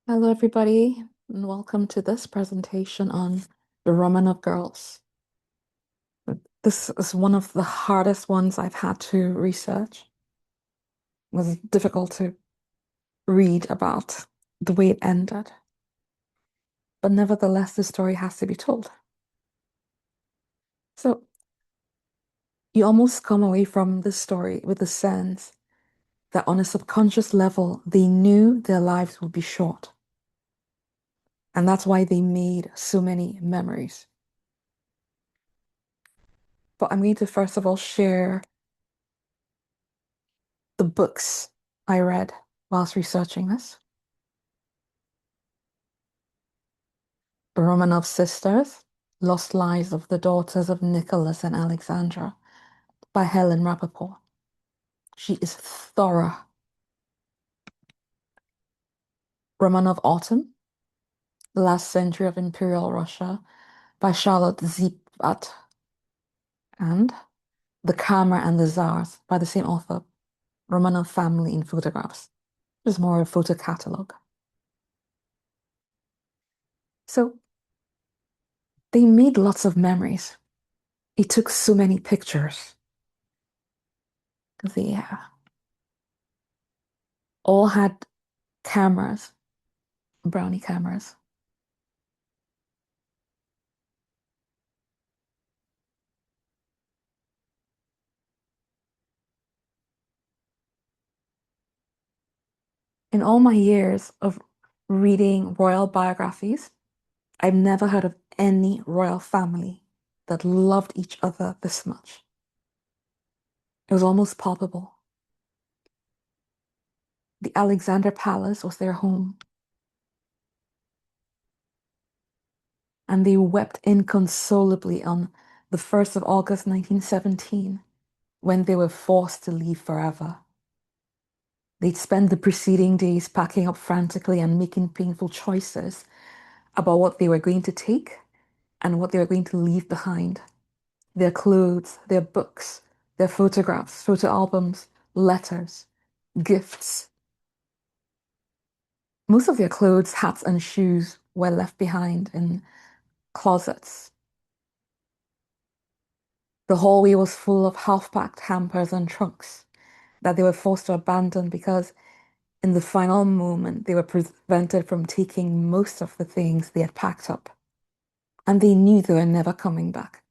Hello, everybody, and welcome to this presentation on the Romanov girls. This is one of the hardest ones I've had to research. It was difficult to read about the way it ended, but nevertheless, the story has to be told. So you almost come away from this story with the sense that on a subconscious level, they knew their lives would be short. And that's why they made so many memories. But I'm going to first of all share the books I read whilst researching this. The Romanov Sisters, Lost Lives of the Daughters of Nicholas and Alexandra by Helen Rappaport. She is thorough. Romanov Autumn, The Last Century of Imperial Russia by Charlotte Zipat. And The Camera and the Tsars by the same author, Romanov Family in Photographs. It's more a photo catalog. So they made lots of memories. It took so many pictures. They all had cameras, brownie cameras. In all my years of reading royal biographies, I've never heard of any royal family that loved each other this much. It was almost palpable. The Alexander Palace was their home, and they wept inconsolably on the 1st of August 1917 when they were forced to leave forever. They'd spent the preceding days packing up frantically and making painful choices about what they were going to take and what they were going to leave behind. Their clothes, their books, their photographs, photo albums, letters, gifts. Most of their clothes, hats, and shoes were left behind in closets. The hallway was full of half-packed hampers and trunks that they were forced to abandon because in the final moment they were prevented from taking most of the things they had packed up. And they knew they were never coming back.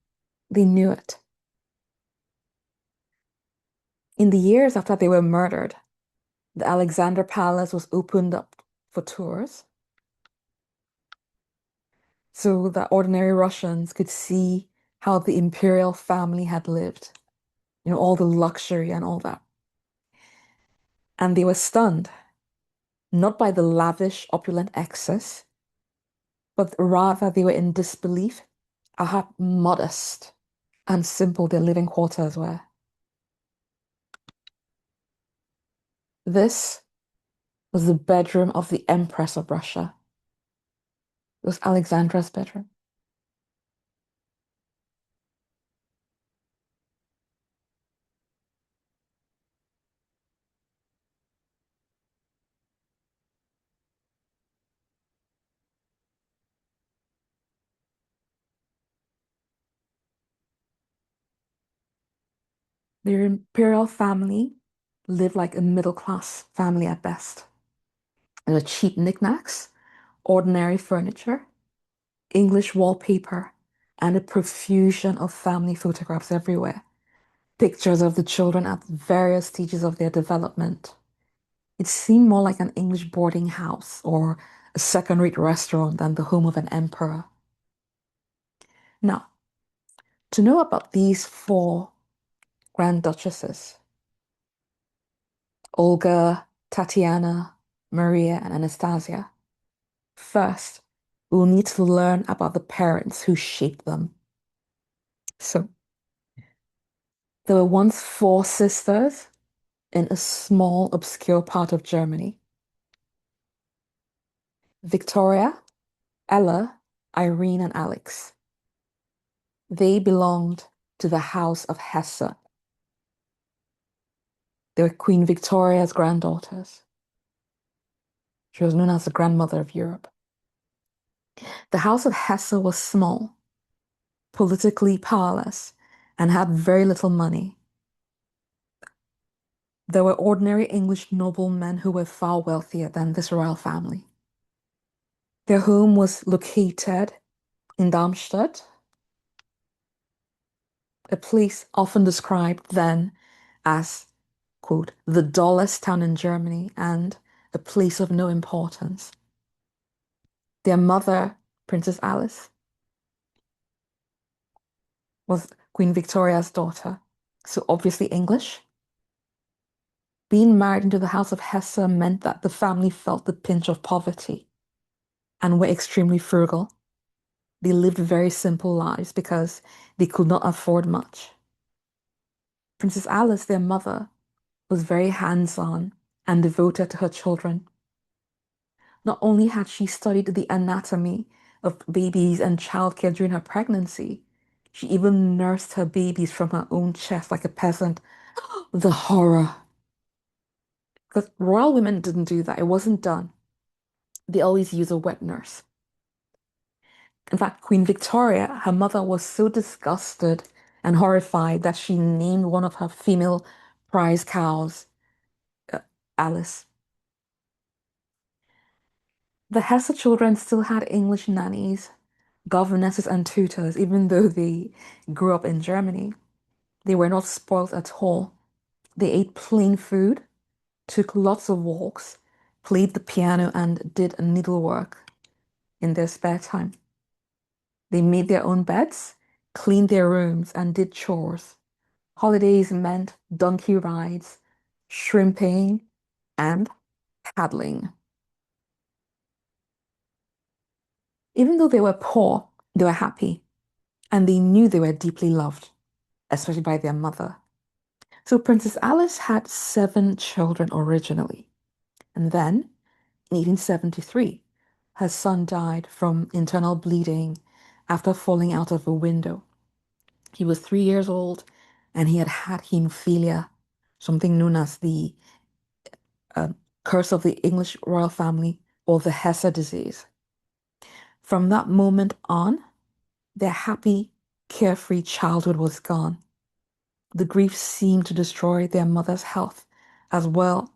They knew it. In the years after they were murdered, the Alexander Palace was opened up for tours so that ordinary Russians could see how the imperial family had lived, all the luxury and all that. And they were stunned, not by the lavish, opulent excess, but rather they were in disbelief at how modest and simple their living quarters were. This was the bedroom of the Empress of Russia. It was Alexandra's bedroom. Their imperial family lived like a middle-class family at best. There were cheap knickknacks, ordinary furniture, English wallpaper, and a profusion of family photographs everywhere. Pictures of the children at various stages of their development. It seemed more like an English boarding house or a second-rate restaurant than the home of an emperor. Now, to know about these four Grand Duchesses, Olga, Tatiana, Maria, and Anastasia, first, we'll need to learn about the parents who shaped them. So, there were once four sisters in a small, obscure part of Germany. Victoria, Ella, Irene, and Alex. They belonged to the House of Hesse. They were Queen Victoria's granddaughters. She was known as the grandmother of Europe. The House of Hesse was small, politically powerless, and had very little money. There were ordinary English noblemen who were far wealthier than this royal family. Their home was located in Darmstadt, a place often described then as, quote, the dullest town in Germany and a place of no importance. Their mother, Princess Alice, was Queen Victoria's daughter, so obviously English. Being married into the House of Hesse meant that the family felt the pinch of poverty and were extremely frugal. They lived very simple lives because they could not afford much. Princess Alice, their mother, was very hands-on and devoted to her children. Not only had she studied the anatomy of babies and childcare during her pregnancy, she even nursed her babies from her own chest like a peasant. The horror. Because royal women didn't do that. It wasn't done. They always use a wet nurse. In fact, Queen Victoria, her mother, was so disgusted and horrified that she named one of her female prize cows uh, Alice. The Hesse children still had English nannies, governesses, and tutors, even though they grew up in Germany. They were not spoiled at all. They ate plain food, took lots of walks, played the piano, and did needlework in their spare time. They made their own beds, cleaned their rooms, and did chores. Holidays meant donkey rides, shrimping, and paddling. Even though they were poor, they were happy, and they knew they were deeply loved, especially by their mother. So Princess Alice had 7 children originally, and then in 1873, her son died from internal bleeding after falling out of a window. He was 3 years old and he had had hemophilia, something known as the uh, curse of the English royal family or the Hesse disease. From that moment on, their happy, carefree childhood was gone. The grief seemed to destroy their mother's health as well.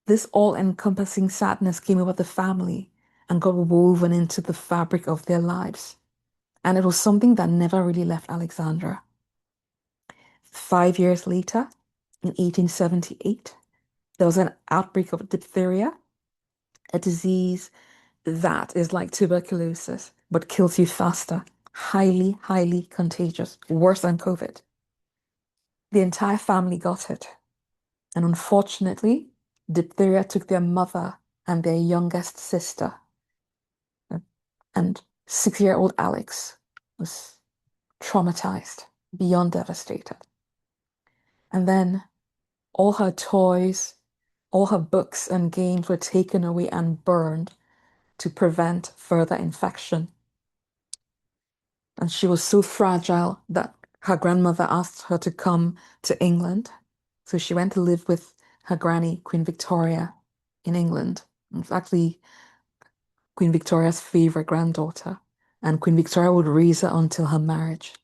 This all-encompassing sadness came over the family and got woven into the fabric of their lives. And it was something that never really left Alexandra. 5 years later, in 1878, there was an outbreak of diphtheria, a disease that is like tuberculosis, but kills you faster. Highly, highly contagious, worse than COVID. The entire family got it. And unfortunately, diphtheria took their mother and their youngest sister. And 6-year-old Alex was traumatized, beyond devastated. And then all her toys, all her books and games were taken away and burned to prevent further infection. And she was so fragile that her grandmother asked her to come to England. So she went to live with her granny, Queen Victoria, in England. It's actually Queen Victoria's favorite granddaughter, and Queen Victoria would raise her until her marriage.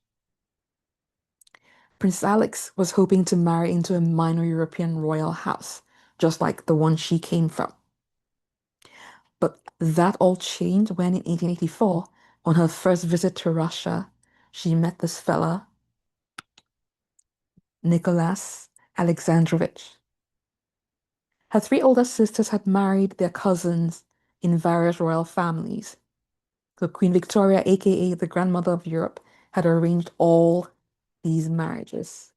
Prince Alex was hoping to marry into a minor European royal house, just like the one she came from. But that all changed when in 1884, on her first visit to Russia, she met this fella, Nicholas Alexandrovich. Her 3 older sisters had married their cousins in various royal families. So Queen Victoria, aka the grandmother of Europe, had arranged all these marriages.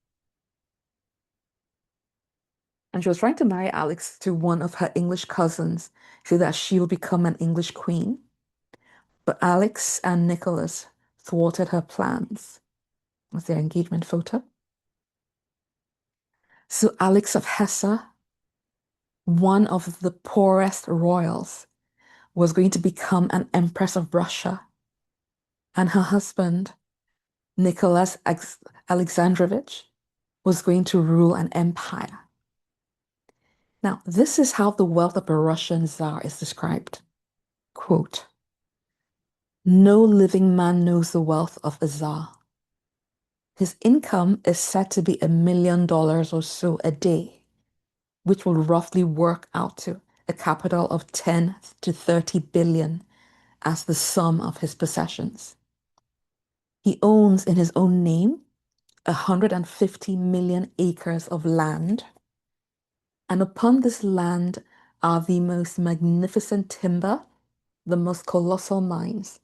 And she was trying to marry Alex to one of her English cousins so that she would become an English queen. But Alex and Nicholas thwarted her plans. Was their engagement photo. So Alex of Hesse, one of the poorest royals, was going to become an empress of Russia. And her husband, Nicholas Alexandrovich, was going to rule an empire. Now, this is how the wealth of a Russian Tsar is described. Quote, no living man knows the wealth of a Tsar. His income is said to be $1 million or so a day, which will roughly work out to a capital of 10 to 30 billion as the sum of his possessions. He owns in his own name 150 million acres of land, and upon this land are the most magnificent timber, the most colossal mines,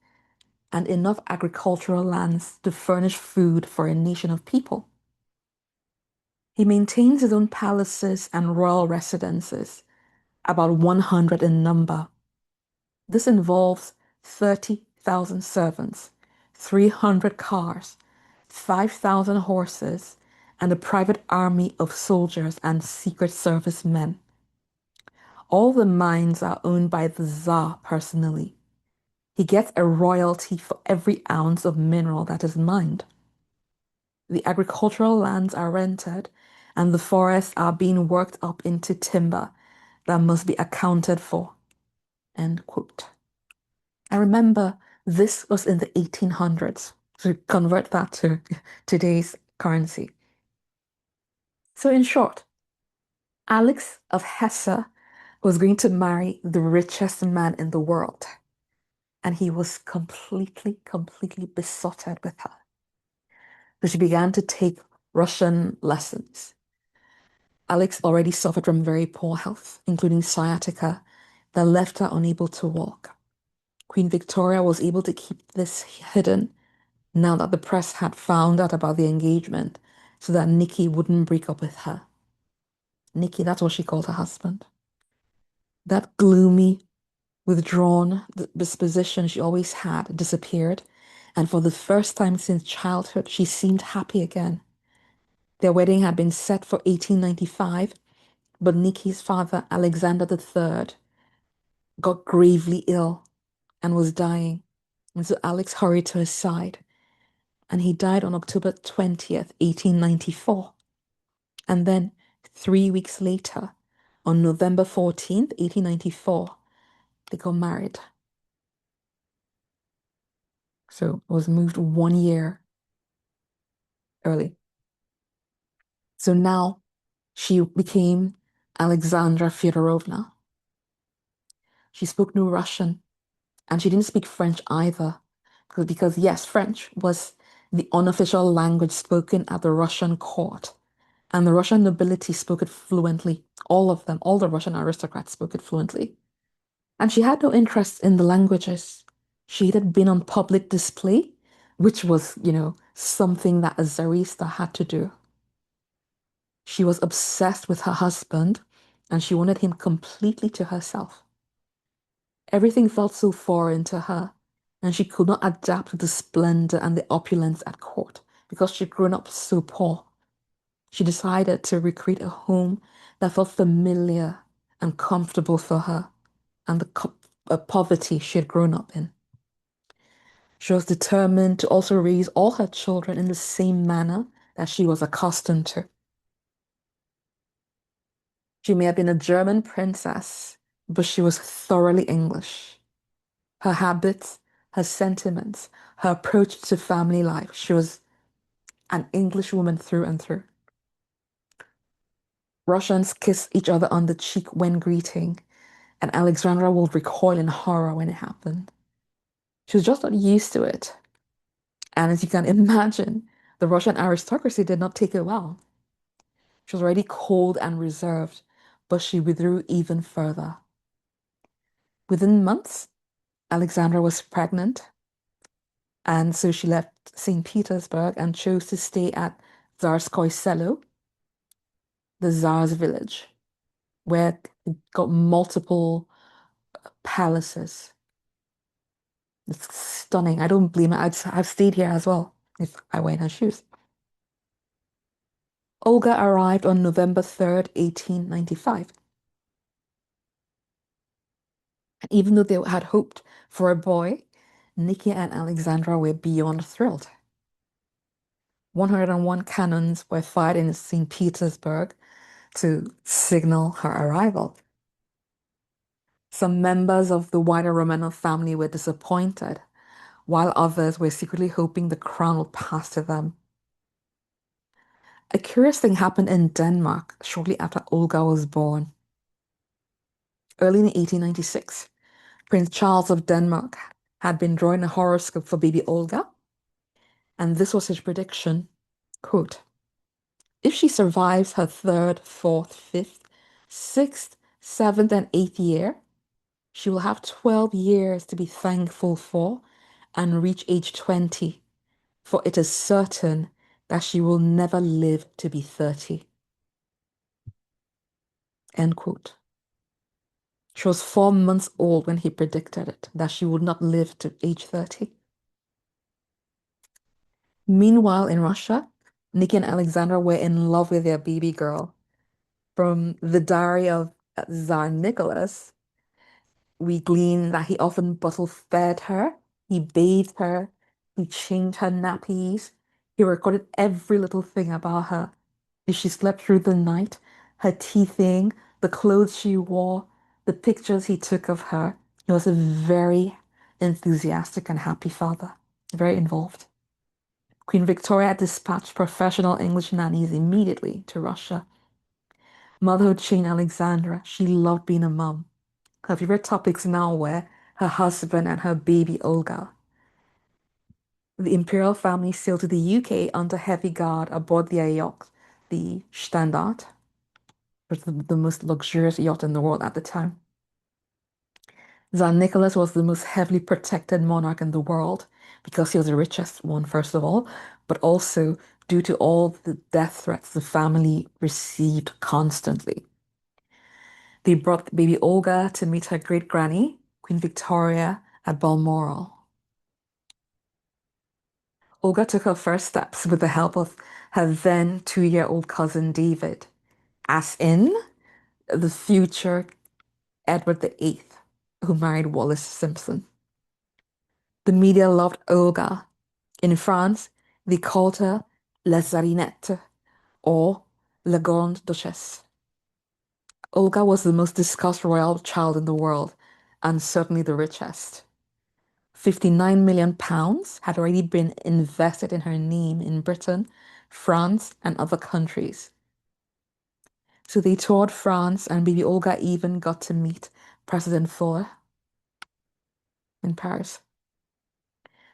and enough agricultural lands to furnish food for a nation of people. He maintains his own palaces and royal residences, about 100 in number. This involves 30,000 servants, 300 cars, 5,000 horses, and a private army of soldiers and Secret Service men. All the mines are owned by the Tsar personally. He gets a royalty for every ounce of mineral that is mined. The agricultural lands are rented, and the forests are being worked up into timber that must be accounted for. End quote. I remember this was in the 1800s. So convert that to today's currency. So in short, Alex of Hesse was going to marry the richest man in the world. And he was completely besotted with her. So she began to take Russian lessons. Alex already suffered from very poor health, including sciatica, that left her unable to walk. Queen Victoria was able to keep this hidden now that the press had found out about the engagement so that Nicky wouldn't break up with her. Nicky, that's what she called her husband. That gloomy, withdrawn disposition she always had disappeared, and for the first time since childhood, she seemed happy again. Their wedding had been set for 1895, but Nicky's father, Alexander III, got gravely ill and was dying. And so Alex hurried to his side, and he died on October 20th, 1894. And then 3 weeks later, on November 14th, 1894, they got married. So it was moved 1 year early. So now she became Alexandra Fyodorovna. She spoke no Russian, and she didn't speak French either. Because yes, French was the unofficial language spoken at the Russian court. And the Russian nobility spoke it fluently. All of them, all the Russian aristocrats spoke it fluently. And she had no interest in the languages. She had been on public display, which was, something that a Tsarista had to do. She was obsessed with her husband, and she wanted him completely to herself. Everything felt so foreign to her, and she could not adapt to the splendor and the opulence at court because she'd grown up so poor. She decided to recreate a home that felt familiar and comfortable for her and the poverty she had grown up in. She was determined to also raise all her children in the same manner that she was accustomed to. She may have been a German princess, but she was thoroughly English. Her habits, her sentiments, her approach to family life, she was an English woman through and through. Russians kiss each other on the cheek when greeting, and Alexandra will recoil in horror when it happened. She was just not used to it. And as you can imagine, the Russian aristocracy did not take it well. She was already cold and reserved, but she withdrew even further. Within months, Alexandra was pregnant, and so she left St. Petersburg and chose to stay at Tsarskoye Selo, the Tsar's village, where it got multiple palaces. It's stunning. I don't blame it. I've stayed here as well if I were in her shoes. Olga arrived on November 3rd, 1895. And even though they had hoped for a boy, Nikki and Alexandra were beyond thrilled. 101 cannons were fired in St. Petersburg, to signal her arrival. Some members of the wider Romanov family were disappointed, while others were secretly hoping the crown would pass to them. A curious thing happened in Denmark shortly after Olga was born. Early in 1896, Prince Charles of Denmark had been drawing a horoscope for baby Olga, and this was his prediction, quote, "If she survives her third, fourth, fifth, sixth, seventh, and eighth year, she will have 12 years to be thankful for and reach age 20, for it is certain that she will never live to be 30." End quote. She was 4 months old when he predicted it, that she would not live to age 30. Meanwhile, in Russia, Nikki and Alexandra were in love with their baby girl. From the diary of Tsar Nicholas, we glean that he often bottle fed her, he bathed her, he changed her nappies, he recorded every little thing about her. If she slept through the night, her teething, the clothes she wore, the pictures he took of her. He was a very enthusiastic and happy father, very involved. Queen Victoria dispatched professional English nannies immediately to Russia. Motherhood changed Alexandra. She loved being a mom. Her favorite topics now were her husband and her baby Olga. The imperial family sailed to the UK under heavy guard aboard their yacht, the Standard, which was the most luxurious yacht in the world at the time. Tsar Nicholas was the most heavily protected monarch in the world because he was the richest one, first of all, but also due to all the death threats the family received constantly. They brought baby Olga to meet her great granny, Queen Victoria, at Balmoral. Olga took her first steps with the help of her then 2-year-old cousin David, as in the future Edward VIII, who married Wallis Simpson. The media loved Olga. In France, they called her La Tsarinette or La Grande Duchesse. Olga was the most discussed royal child in the world and certainly the richest. £59 million had already been invested in her name in Britain, France, and other countries. So they toured France, and baby Olga even got to meet President Fuller in Paris.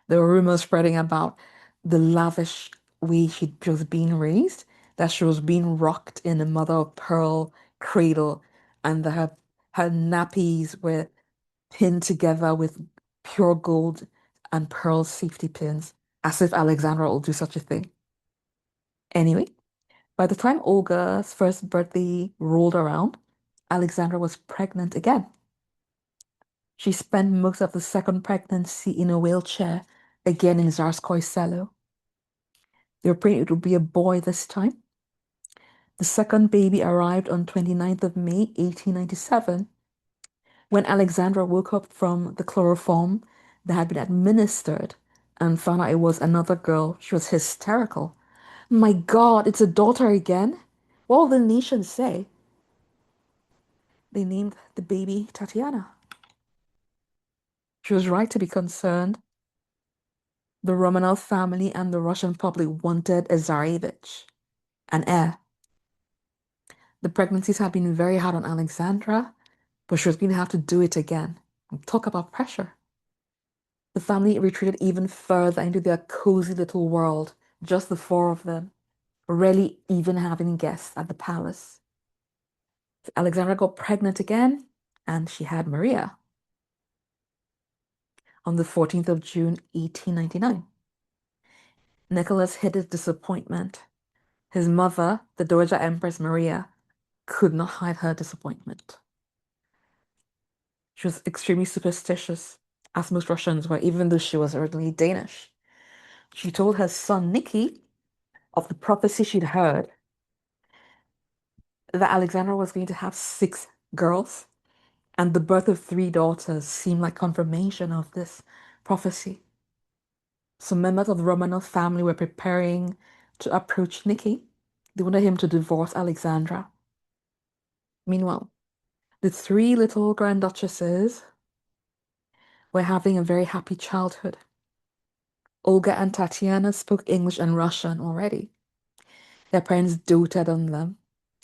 There were rumors spreading about the lavish way she was being raised, that she was being rocked in a mother of pearl cradle, and that her nappies were pinned together with pure gold and pearl safety pins, as if Alexandra will do such a thing. Anyway, by the time Olga's first birthday rolled around, Alexandra was pregnant again. She spent most of the second pregnancy in a wheelchair, again in Tsarskoye Selo. They were praying it would be a boy this time. The second baby arrived on 29th of May, 1897. When Alexandra woke up from the chloroform that had been administered and found out it was another girl, she was hysterical. My God, it's a daughter again? What will the nation say? They named the baby Tatiana. She was right to be concerned. The Romanov family and the Russian public wanted a Tsarevich, an heir. The pregnancies had been very hard on Alexandra, but she was going to have to do it again. Talk about pressure. The family retreated even further into their cozy little world, just the four of them, rarely even having guests at the palace. Alexandra got pregnant again, and she had Maria on the 14th of June, 1899. Nicholas hid his disappointment. His mother, the Dowager Empress Maria, could not hide her disappointment. She was extremely superstitious, as most Russians were, even though she was originally Danish. She told her son Nicky of the prophecy she'd heard that Alexandra was going to have 6 girls, and the birth of 3 daughters seemed like confirmation of this prophecy. Some members of the Romanov family were preparing to approach Nicky. They wanted him to divorce Alexandra. Meanwhile, the three little Grand Duchesses were having a very happy childhood. Olga and Tatiana spoke English and Russian already. Their parents doted on them,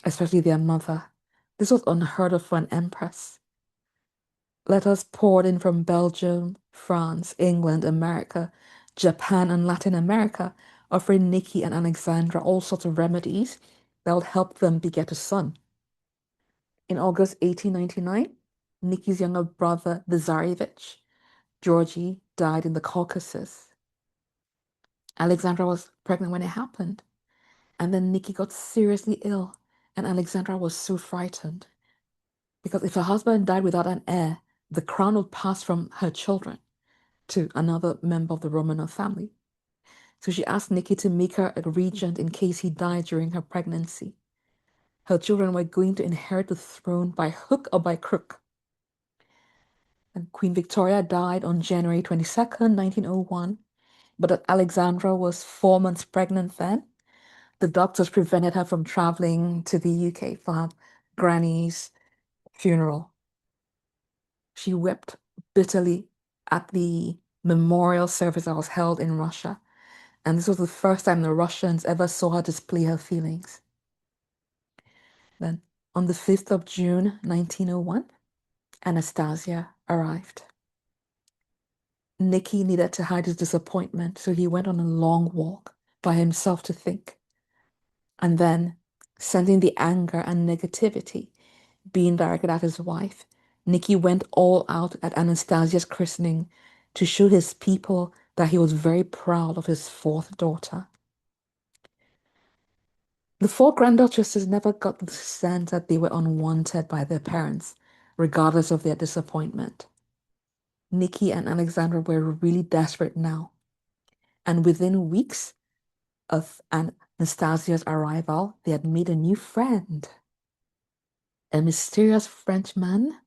especially their mother. This was unheard of for an empress. Letters poured in from Belgium, France, England, America, Japan, and Latin America, offering Nikki and Alexandra all sorts of remedies that would help them beget a son. In August 1899, Nikki's younger brother, the Tsarevich, Georgie, died in the Caucasus. Alexandra was pregnant when it happened, and then Nikki got seriously ill, and Alexandra was so frightened because if her husband died without an heir, the crown would pass from her children to another member of the Romanov family. So she asked Nikki to make her a regent in case he died during her pregnancy. Her children were going to inherit the throne by hook or by crook. And Queen Victoria died on January 22nd, 1901, but Alexandra was 4 months pregnant then. The doctors prevented her from traveling to the UK for her granny's funeral. She wept bitterly at the memorial service that was held in Russia. And this was the first time the Russians ever saw her display her feelings. Then, on the 5th of June, 1901, Anastasia arrived. Nicky needed to hide his disappointment, so he went on a long walk by himself to think. And then, sensing the anger and negativity being directed at his wife, Nicky went all out at Anastasia's christening to show his people that he was very proud of his fourth daughter. The four grandduchesses never got the sense that they were unwanted by their parents, regardless of their disappointment. Nikki and Alexandra were really desperate now, and within weeks of Anastasia's arrival, they had made a new friend, a mysterious Frenchman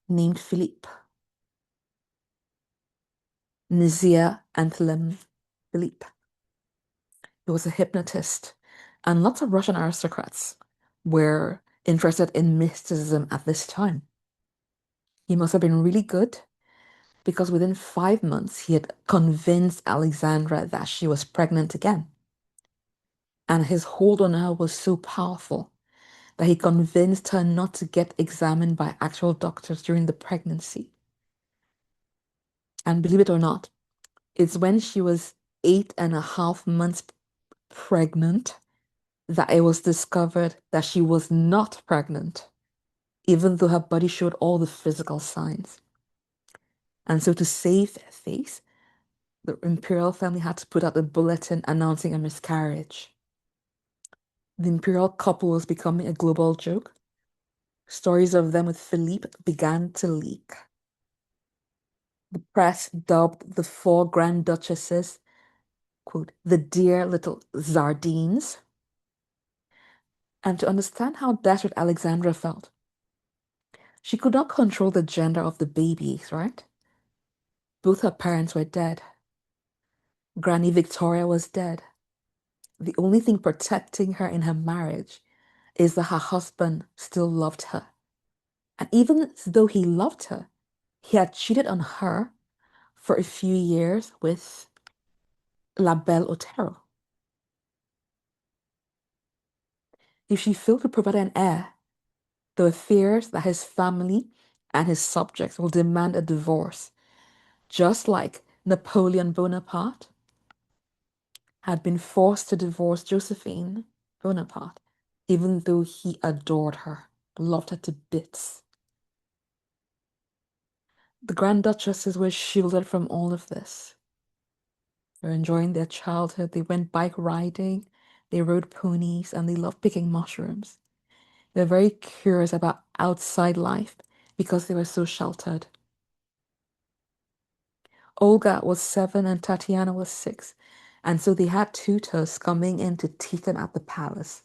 named Philippe. Nizia Anthem Philippe. He was a hypnotist, and lots of Russian aristocrats were interested in mysticism at this time. He must have been really good because within 5 months he had convinced Alexandra that she was pregnant again. And his hold on her was so powerful that he convinced her not to get examined by actual doctors during the pregnancy. And believe it or not, it's when she was 8.5 months pregnant that it was discovered that she was not pregnant, even though her body showed all the physical signs. And so to save face, the imperial family had to put out a bulletin announcing a miscarriage. The imperial couple was becoming a global joke. Stories of them with Philippe began to leak. The press dubbed the four grand duchesses, quote, the dear little Zardines. And to understand how desperate Alexandra felt, she could not control the gender of the babies, right? Both her parents were dead. Granny Victoria was dead. The only thing protecting her in her marriage is that her husband still loved her. And even though he loved her, he had cheated on her for a few years with La Belle Otero. If she failed to provide an heir, there were fears that his family and his subjects will demand a divorce, just like Napoleon Bonaparte had been forced to divorce Josephine Bonaparte, even though he adored her, loved her to bits. The Grand Duchesses were shielded from all of this. They were enjoying their childhood. They went bike riding, they rode ponies, and they loved picking mushrooms. They're very curious about outside life because they were so sheltered. Olga was 7 and Tatiana was 6, and so they had tutors coming in to teach them at the palace.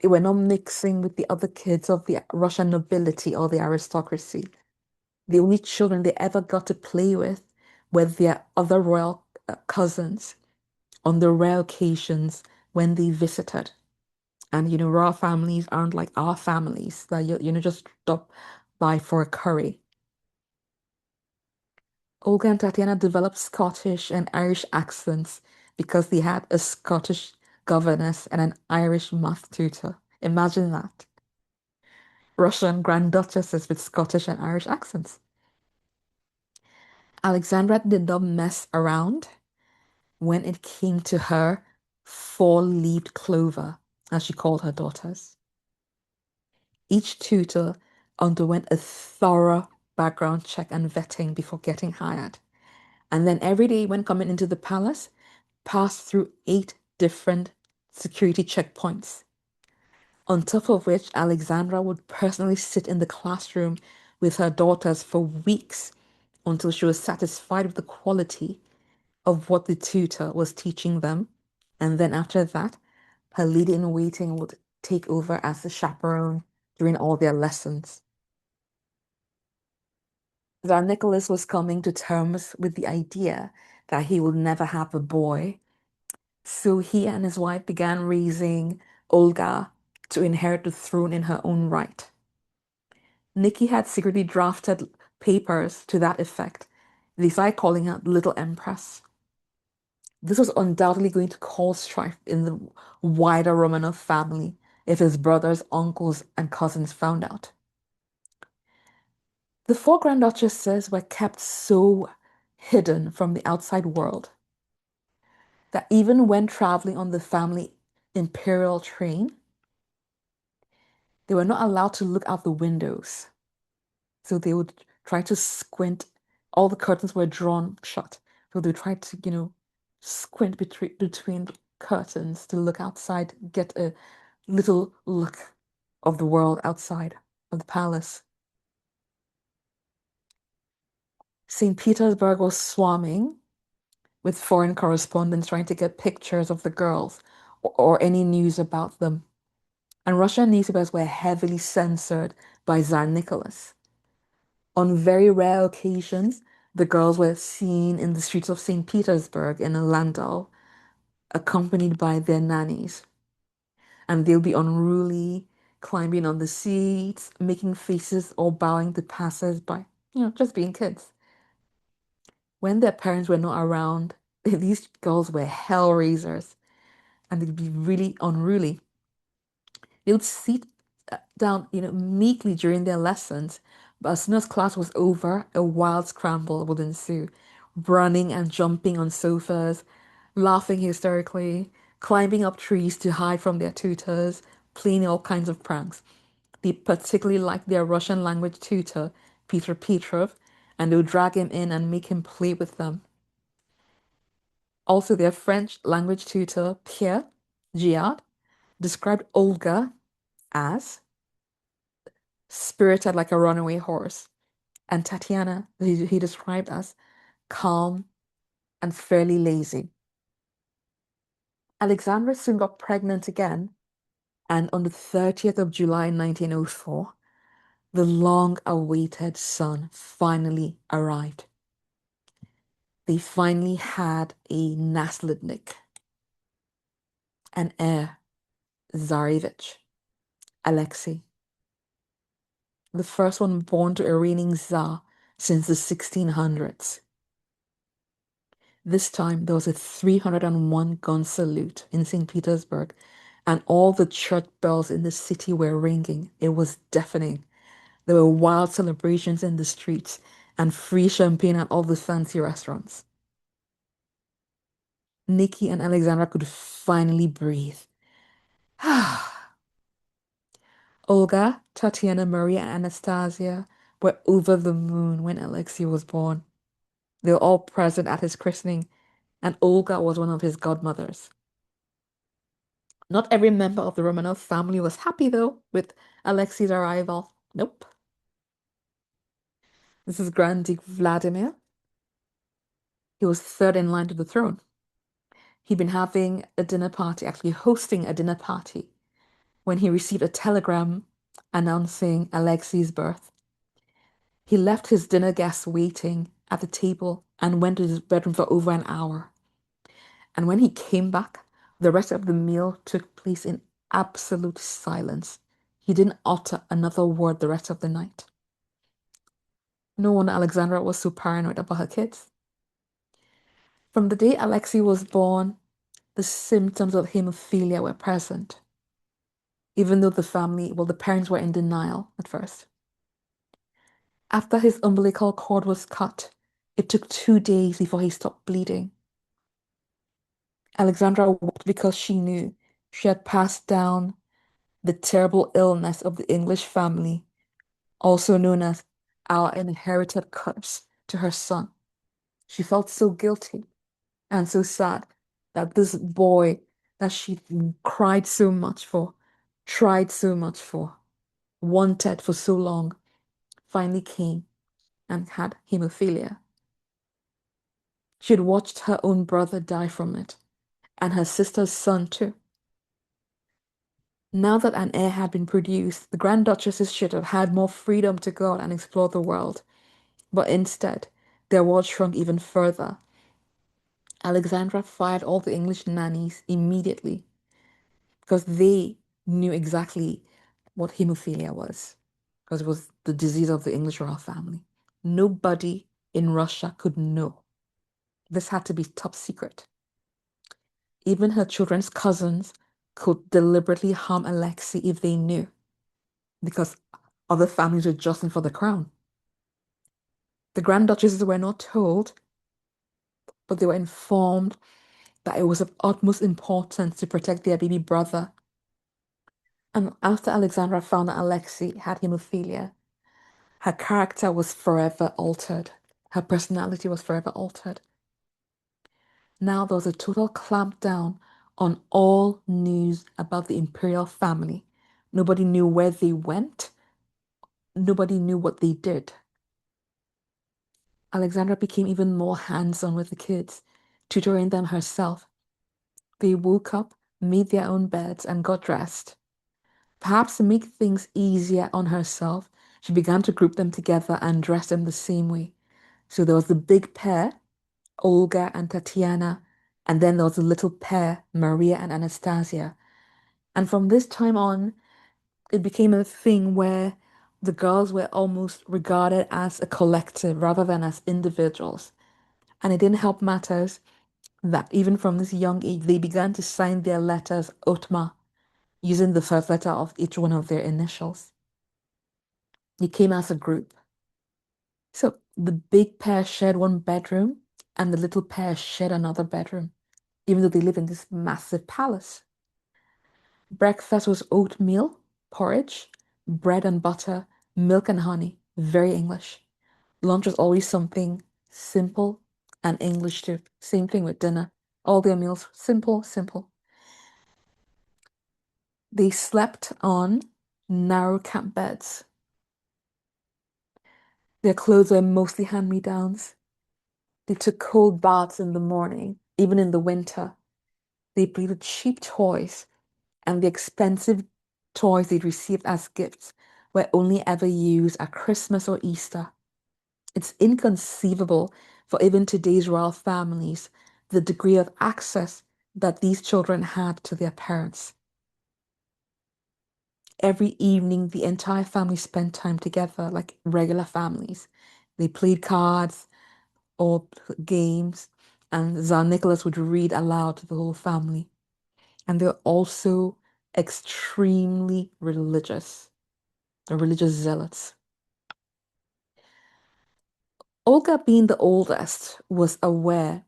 They were not mixing with the other kids of the Russian nobility or the aristocracy. The only children they ever got to play with were their other royal cousins on the rare occasions when they visited. And royal families aren't like our families that just stop by for a curry. Olga and Tatiana developed Scottish and Irish accents because they had a Scottish governess and an Irish math tutor. Imagine that. Russian Grand Duchesses with Scottish and Irish accents. Alexandra did not mess around when it came to her four-leaved clover, as she called her daughters. Each tutor underwent a thorough background check and vetting before getting hired. And then every day when coming into the palace, passed through 8 different security checkpoints. On top of which, Alexandra would personally sit in the classroom with her daughters for weeks until she was satisfied with the quality of what the tutor was teaching them. And then after that, her lady in waiting would take over as the chaperone during all their lessons. Tsar Nicholas was coming to terms with the idea that he would never have a boy. So he and his wife began raising Olga to inherit the throne in her own right. Nikki had secretly drafted papers to that effect. They started calling her Little Empress. This was undoubtedly going to cause strife in the wider Romanov family if his brothers, uncles, and cousins found out. The four Grand Duchesses were kept so hidden from the outside world that even when traveling on the family imperial train, they were not allowed to look out the windows. So they would try to squint. All the curtains were drawn shut. So they would try to, squint between the curtains to look outside, get a little look of the world outside of the palace. St. Petersburg was swarming with foreign correspondents trying to get pictures of the girls or any news about them. And Russian newspapers were heavily censored by Tsar Nicholas. On very rare occasions, the girls were seen in the streets of St. Petersburg in a landau, accompanied by their nannies. And they'll be unruly, climbing on the seats, making faces or bowing to passers-by, just being kids. When their parents were not around, these girls were hell raisers and they'd be really unruly. They would sit down, meekly during their lessons, but as soon as class was over, a wild scramble would ensue, running and jumping on sofas, laughing hysterically, climbing up trees to hide from their tutors, playing all kinds of pranks. They particularly liked their Russian language tutor, Peter Petrov, and they would drag him in and make him play with them. Also, their French language tutor, Pierre Giard, described Olga as spirited like a runaway horse, and Tatiana, he described as calm and fairly lazy. Alexandra soon got pregnant again, and on the 30th of July 1904, the long-awaited son finally arrived. They finally had a naslidnik, an heir, Tsarevich, Alexei, the first one born to a reigning Tsar since the 1600s. This time there was a 301 gun salute in St. Petersburg, and all the church bells in the city were ringing. It was deafening. There were wild celebrations in the streets and free champagne at all the fancy restaurants. Nikki and Alexandra could finally breathe. Olga, Tatiana, Maria, and Anastasia were over the moon when Alexei was born. They were all present at his christening, and Olga was one of his godmothers. Not every member of the Romanov family was happy, though, with Alexei's arrival. Nope. This is Grand Duke Vladimir. He was third in line to the throne. He'd been having a dinner party, actually hosting a dinner party, when he received a telegram announcing Alexei's birth. He left his dinner guests waiting at the table and went to his bedroom for over an hour. And when he came back, the rest of the meal took place in Absolute silence. He didn't utter another word the rest of the night. No wonder Alexandra was so paranoid about her kids. From the day Alexei was born, the symptoms of hemophilia were present, even though the parents were in denial at first. After his umbilical cord was cut, it took 2 days before he stopped bleeding. Alexandra wept because she knew she had passed down the terrible illness of the English family, also known as our inherited curse, to her son. She felt so guilty and so sad that this boy that she cried so much for, tried so much for, wanted for so long, finally came and had hemophilia. She had watched her own brother die from it, and her sister's son too. Now that an heir had been produced, the Grand Duchesses should have had more freedom to go out and explore the world. But instead, their world shrunk even further. Alexandra fired all the English nannies immediately because they knew exactly what hemophilia was, because it was the disease of the English royal family. Nobody in Russia could know. This had to be top secret. Even her children's cousins could deliberately harm Alexei if they knew, because other families were jostling for the crown. The Grand Duchesses were not told, but they were informed that it was of utmost importance to protect their baby brother. And after Alexandra found that Alexei had hemophilia, her character was forever altered. Her personality was forever altered. Now there was a total clampdown on all news about the imperial family. Nobody knew where they went. Nobody knew what they did. Alexandra became even more hands-on with the kids, tutoring them herself. They woke up, made their own beds, and got dressed. Perhaps to make things easier on herself, she began to group them together and dress them the same way. So there was the big pair, Olga and Tatiana, and then there was the little pair, Maria and Anastasia. And from this time on, it became a thing where the girls were almost regarded as a collective rather than as individuals. And it didn't help matters that even from this young age, they began to sign their letters Otma, using the first letter of each one of their initials. They came as a group. So the big pair shared one bedroom, and the little pair shared another bedroom, even though they live in this massive palace. Breakfast was oatmeal, porridge, bread and butter, milk and honey. Very English. Lunch was always something simple and English too. Same thing with dinner. All their meals, simple, simple. They slept on narrow camp beds. Their clothes were mostly hand-me-downs. They took cold baths in the morning, even in the winter. They played with cheap toys, and the expensive toys they'd received as gifts were only ever used at Christmas or Easter. It's inconceivable for even today's royal families the degree of access that these children had to their parents. Every evening, the entire family spent time together like regular families. They played cards or games, and Tsar Nicholas would read aloud to the whole family. And they're also extremely religious. They're religious zealots. Olga, being the oldest, was aware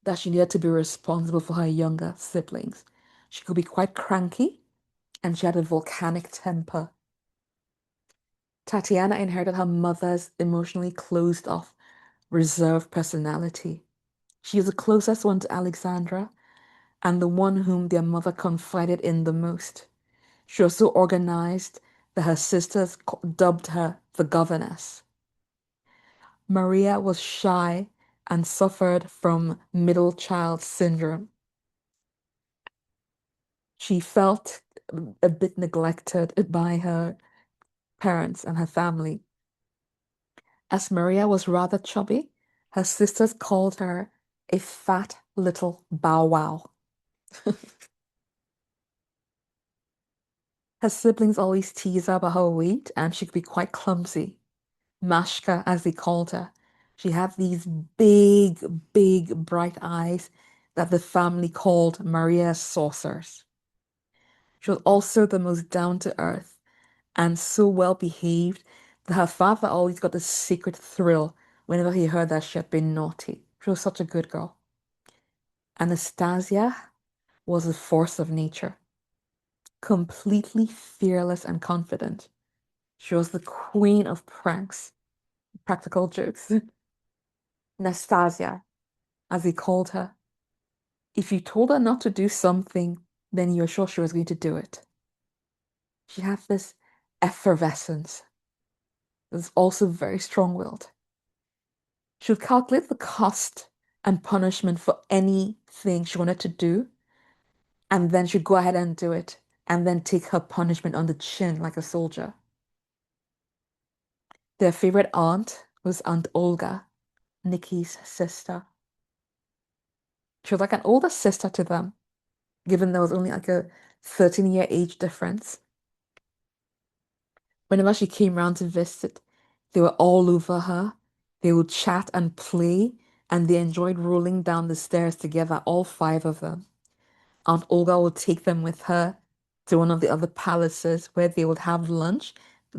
that she needed to be responsible for her younger siblings. She could be quite cranky, and she had a volcanic temper. Tatiana inherited her mother's emotionally closed off, reserved personality. She was the closest one to Alexandra and the one whom their mother confided in the most. She was so organized that her sisters dubbed her the governess. Maria was shy and suffered from middle child syndrome. She felt a bit neglected by her parents and her family. As Maria was rather chubby, her sisters called her a fat little bow wow. Her siblings always tease her about her weight, and she could be quite clumsy. Mashka, as they called her. She had these big, big, bright eyes that the family called Maria's saucers. She was also the most down to earth and so well behaved that her father always got a secret thrill whenever he heard that she had been naughty. She was such a good girl. Anastasia was a force of nature, completely fearless and confident. She was the queen of pranks, practical jokes. Nastasia, as he called her. If you told her not to do something, then you're sure she was going to do it. She had this effervescence. It was also very strong-willed. She would calculate the cost and punishment for anything she wanted to do, and then she'd go ahead and do it, and then take her punishment on the chin like a soldier. Their favorite aunt was Aunt Olga, Nikki's sister. She was like an older sister to them, given there was only like a 13-year age difference. Whenever she came round to visit, they were all over her. They would chat and play, and they enjoyed rolling down the stairs together, all five of them. Aunt Olga would take them with her to one of the other palaces where they would have lunch,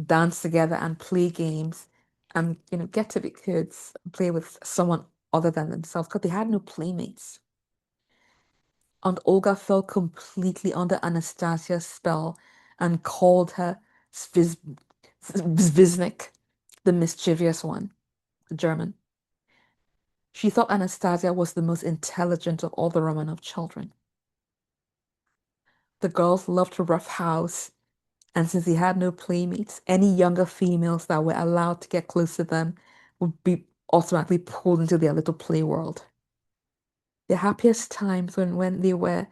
dance together, and play games, and get to be kids, play with someone other than themselves, because they had no playmates. Aunt Olga fell completely under Anastasia's spell and called her Zviznik, the mischievous one, the German. She thought Anastasia was the most intelligent of all the Romanov children. The girls loved to roughhouse, and since they had no playmates, any younger females that were allowed to get close to them would be automatically pulled into their little play world. Their happiest times when they were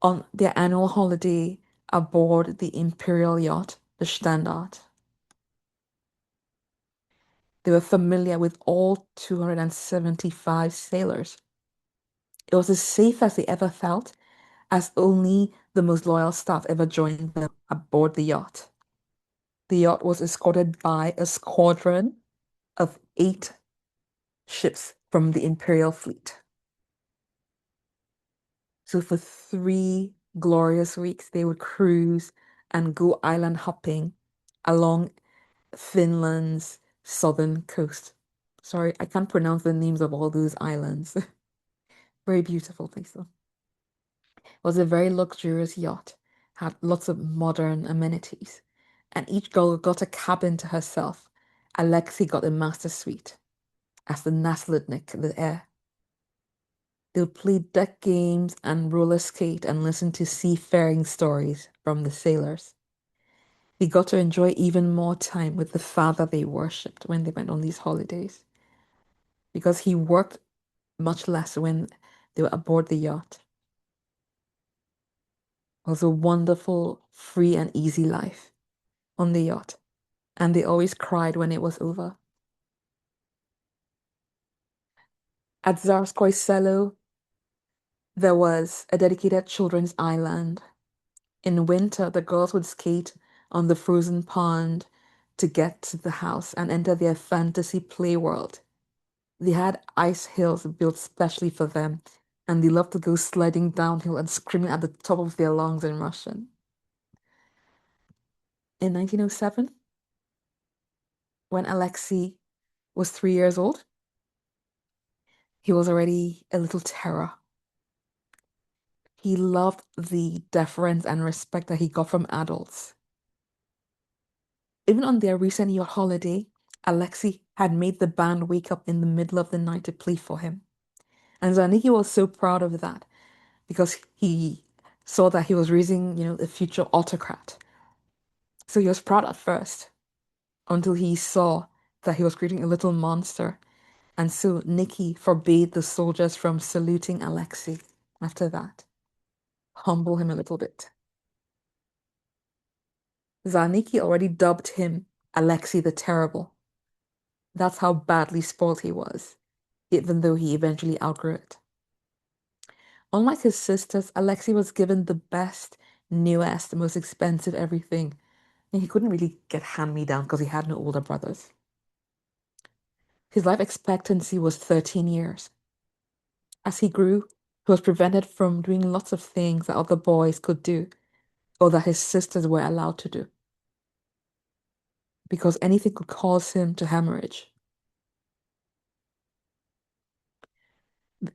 on their annual holiday aboard the imperial yacht, the Standard. They were familiar with all 275 sailors. It was as safe as they ever felt, as only the most loyal staff ever joined them aboard the yacht. The yacht was escorted by a squadron of 8 ships from the Imperial fleet. So for 3 glorious weeks, they would cruise and go island hopping along Finland's southern coast. Sorry, I can't pronounce the names of all those islands. Very beautiful place, though. It was a very luxurious yacht, had lots of modern amenities, and each girl got a cabin to herself. Alexei got a master suite as the Naslidnik, the heir. They'll play deck games and roller skate and listen to seafaring stories from the sailors. They got to enjoy even more time with the father they worshipped when they went on these holidays because he worked much less when they were aboard the yacht. It was a wonderful, free, and easy life on the yacht, and they always cried when it was over. At Tsarskoye Selo, there was a dedicated children's island. In winter, the girls would skate on the frozen pond to get to the house and enter their fantasy play world. They had ice hills built specially for them, and they loved to go sliding downhill and screaming at the top of their lungs in Russian. In 1907, when Alexei was 3 years old, he was already a little terror. He loved the deference and respect that he got from adults. Even on their recent yacht holiday, Alexei had made the band wake up in the middle of the night to play for him. And Zaniki was so proud of that because he saw that he was raising, a future autocrat. So he was proud at first until he saw that he was creating a little monster. And so Nikki forbade the soldiers from saluting Alexei after that. Humble him a little bit. Zaniki already dubbed him Alexei the Terrible. That's how badly spoiled he was, even though he eventually outgrew it. Unlike his sisters, Alexei was given the best newest, the most expensive everything. And he couldn't really get hand-me-down because he had no older brothers. His life expectancy was 13 years. As he grew, he was prevented from doing lots of things that other boys could do or that his sisters were allowed to do because anything could cause him to hemorrhage.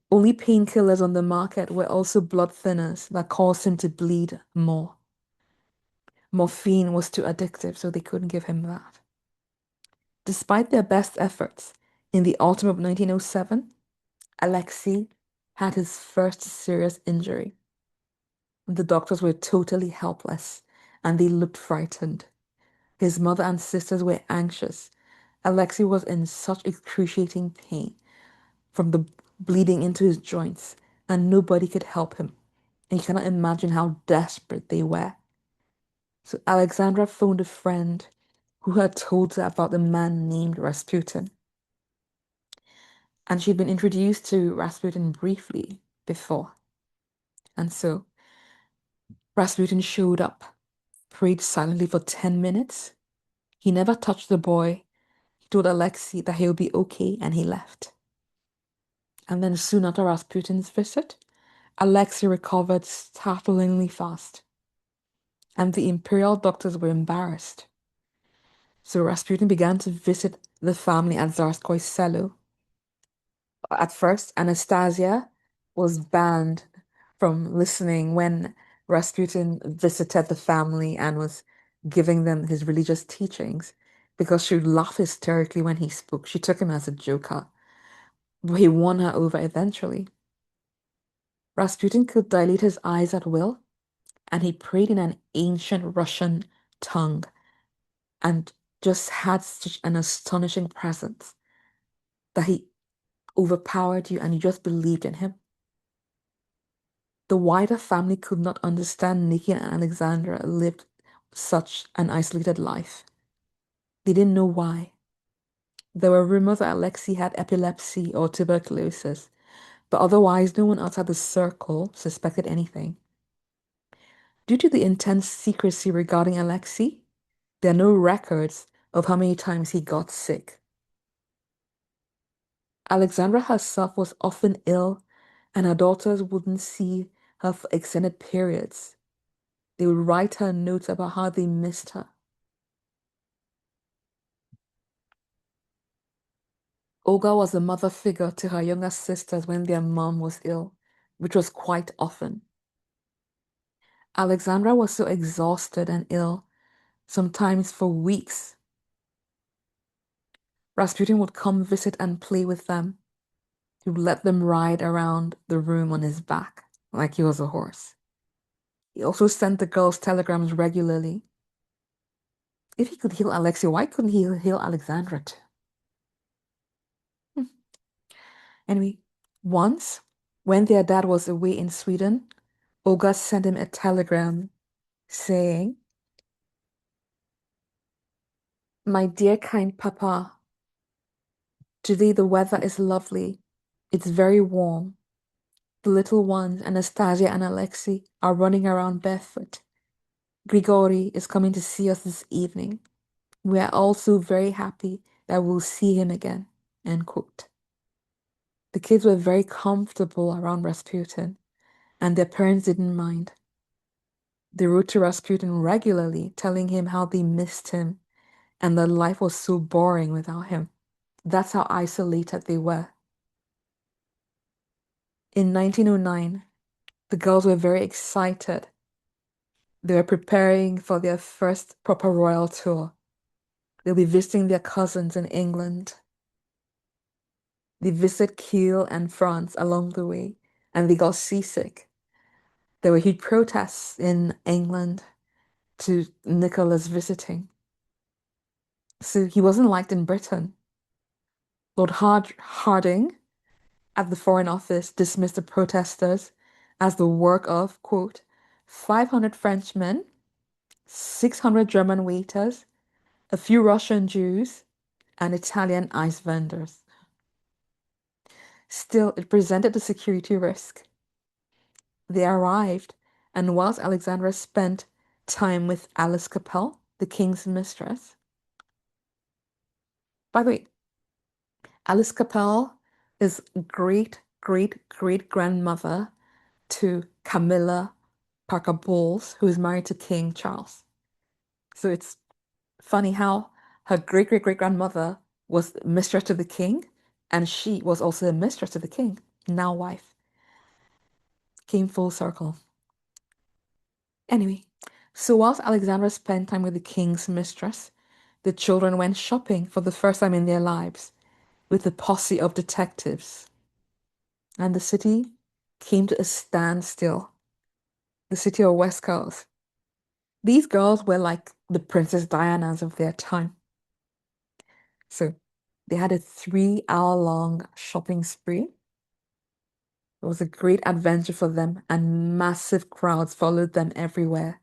Only painkillers on the market were also blood thinners that caused him to bleed more. Morphine was too addictive, so they couldn't give him that. Despite their best efforts, in the autumn of 1907, Alexei had his first serious injury. The doctors were totally helpless and they looked frightened. His mother and sisters were anxious. Alexei was in such excruciating pain from the bleeding into his joints, and nobody could help him. And you cannot imagine how desperate they were. So Alexandra phoned a friend who had told her about a man named Rasputin. And she'd been introduced to Rasputin briefly before. And so Rasputin showed up, prayed silently for 10 minutes. He never touched the boy. He told Alexei that he'll be okay, and he left. And then soon after Rasputin's visit, Alexei recovered startlingly fast. And the imperial doctors were embarrassed. So Rasputin began to visit the family at Tsarskoye Selo. At first, Anastasia was banned from listening when Rasputin visited the family and was giving them his religious teachings because she would laugh hysterically when he spoke. She took him as a joker, but he won her over eventually. Rasputin could dilate his eyes at will, and he prayed in an ancient Russian tongue and just had such an astonishing presence that he overpowered you and you just believed in him. The wider family could not understand Nikki and Alexandra lived such an isolated life. They didn't know why. There were rumors that Alexei had epilepsy or tuberculosis, but otherwise no one outside the circle suspected anything. Due to the intense secrecy regarding Alexei, there are no records of how many times he got sick. Alexandra herself was often ill, and her daughters wouldn't see her for extended periods. They would write her notes about how they missed her. Olga was a mother figure to her younger sisters when their mom was ill, which was quite often. Alexandra was so exhausted and ill, sometimes for weeks. Rasputin would come visit and play with them. He would let them ride around the room on his back like he was a horse. He also sent the girls telegrams regularly. If he could heal Alexei, why couldn't he heal Alexandra too? Hmm. Anyway, once, when their dad was away in Sweden, Olga sent him a telegram saying, "My dear kind Papa, today the weather is lovely. It's very warm. The little ones, Anastasia and Alexei, are running around barefoot. Grigori is coming to see us this evening. We are also very happy that we'll see him again." End quote. The kids were very comfortable around Rasputin, and their parents didn't mind. They wrote to Rasputin regularly, telling him how they missed him and that life was so boring without him. That's how isolated they were. In 1909, the girls were very excited. They were preparing for their first proper royal tour. They'll be visiting their cousins in England. They visit Kiel and France along the way, and they got seasick. There were huge protests in England to Nicholas visiting. So he wasn't liked in Britain. Lord Harding at the Foreign Office dismissed the protesters as the work of, quote, 500 Frenchmen, 600 German waiters, a few Russian Jews, and Italian ice vendors. Still, it presented a security risk. They arrived And whilst Alexandra spent time with Alice Capel, the king's mistress, by the way, Alice Capel is great, great, great grandmother to Camilla Parker Bowles, who is married to King Charles. So it's funny how her great great great grandmother was mistress to the king, and she was also a mistress to the king, now wife. Came full circle. Anyway, so whilst Alexandra spent time with the king's mistress, the children went shopping for the first time in their lives with a posse of detectives, and the city came to a standstill. The city of West Coast. These girls were like the Princess Dianas of their time. So they had a 3 hour long shopping spree. It was a great adventure for them, and massive crowds followed them everywhere.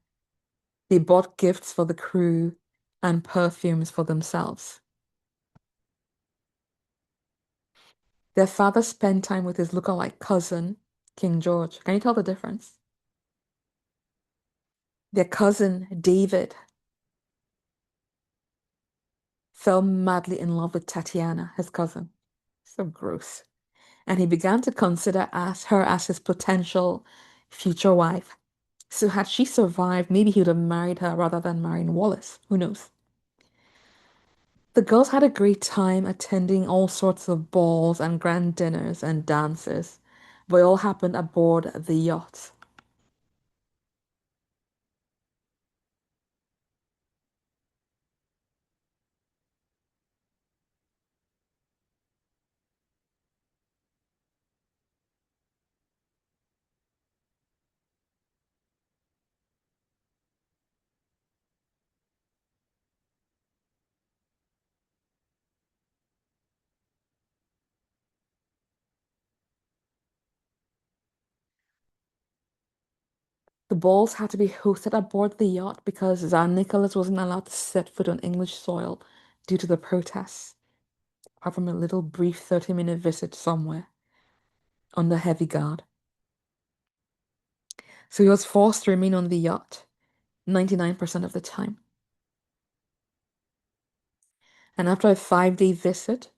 They bought gifts for the crew and perfumes for themselves. Their father spent time with his lookalike cousin, King George. Can you tell the difference? Their cousin, David, fell madly in love with Tatiana, his cousin. So gross. And he began to consider her as his potential future wife. So had she survived, maybe he would have married her rather than marrying Wallace. Who knows? The girls had a great time attending all sorts of balls and grand dinners and dances, but it all happened aboard the yacht. The balls had to be hosted aboard the yacht because Tsar Nicholas wasn't allowed to set foot on English soil due to the protests, apart from a little brief 30-minute visit somewhere under heavy guard. So he was forced to remain on the yacht 99% of the time. And after a 5-day visit,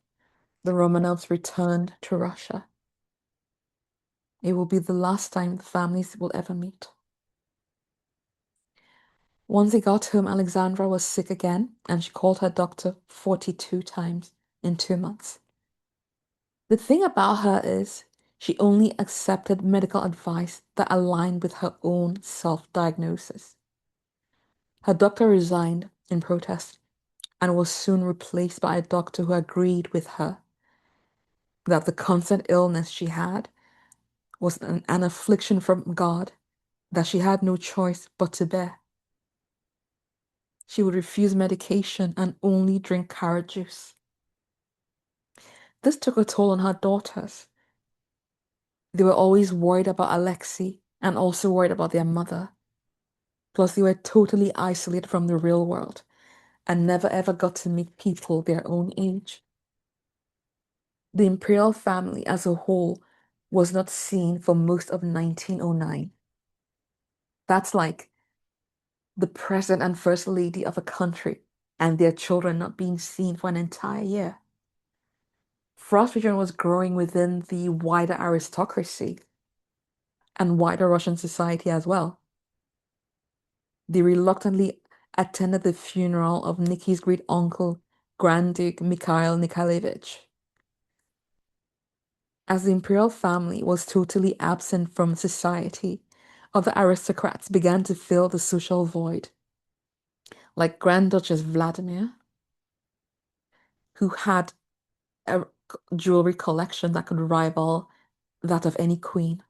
the Romanovs returned to Russia. It will be the last time the families will ever meet. Once they got home, Alexandra was sick again, and she called her doctor 42 times in 2 months. The thing about her is she only accepted medical advice that aligned with her own self-diagnosis. Her doctor resigned in protest and was soon replaced by a doctor who agreed with her that the constant illness she had was an affliction from God that she had no choice but to bear. She would refuse medication and only drink carrot juice. This took a toll on her daughters. They were always worried about Alexei and also worried about their mother. Plus, they were totally isolated from the real world and never ever got to meet people their own age. The imperial family as a whole was not seen for most of 1909. That's like the president and first lady of a country and their children not being seen for an entire year. Frustration was growing within the wider aristocracy and wider Russian society as well. They reluctantly attended the funeral of Nikki's great uncle, Grand Duke Mikhail Nikolaevich. As the imperial family was totally absent from society, other aristocrats began to fill the social void, like Grand Duchess Vladimir, who had a jewelry collection that could rival that of any queen.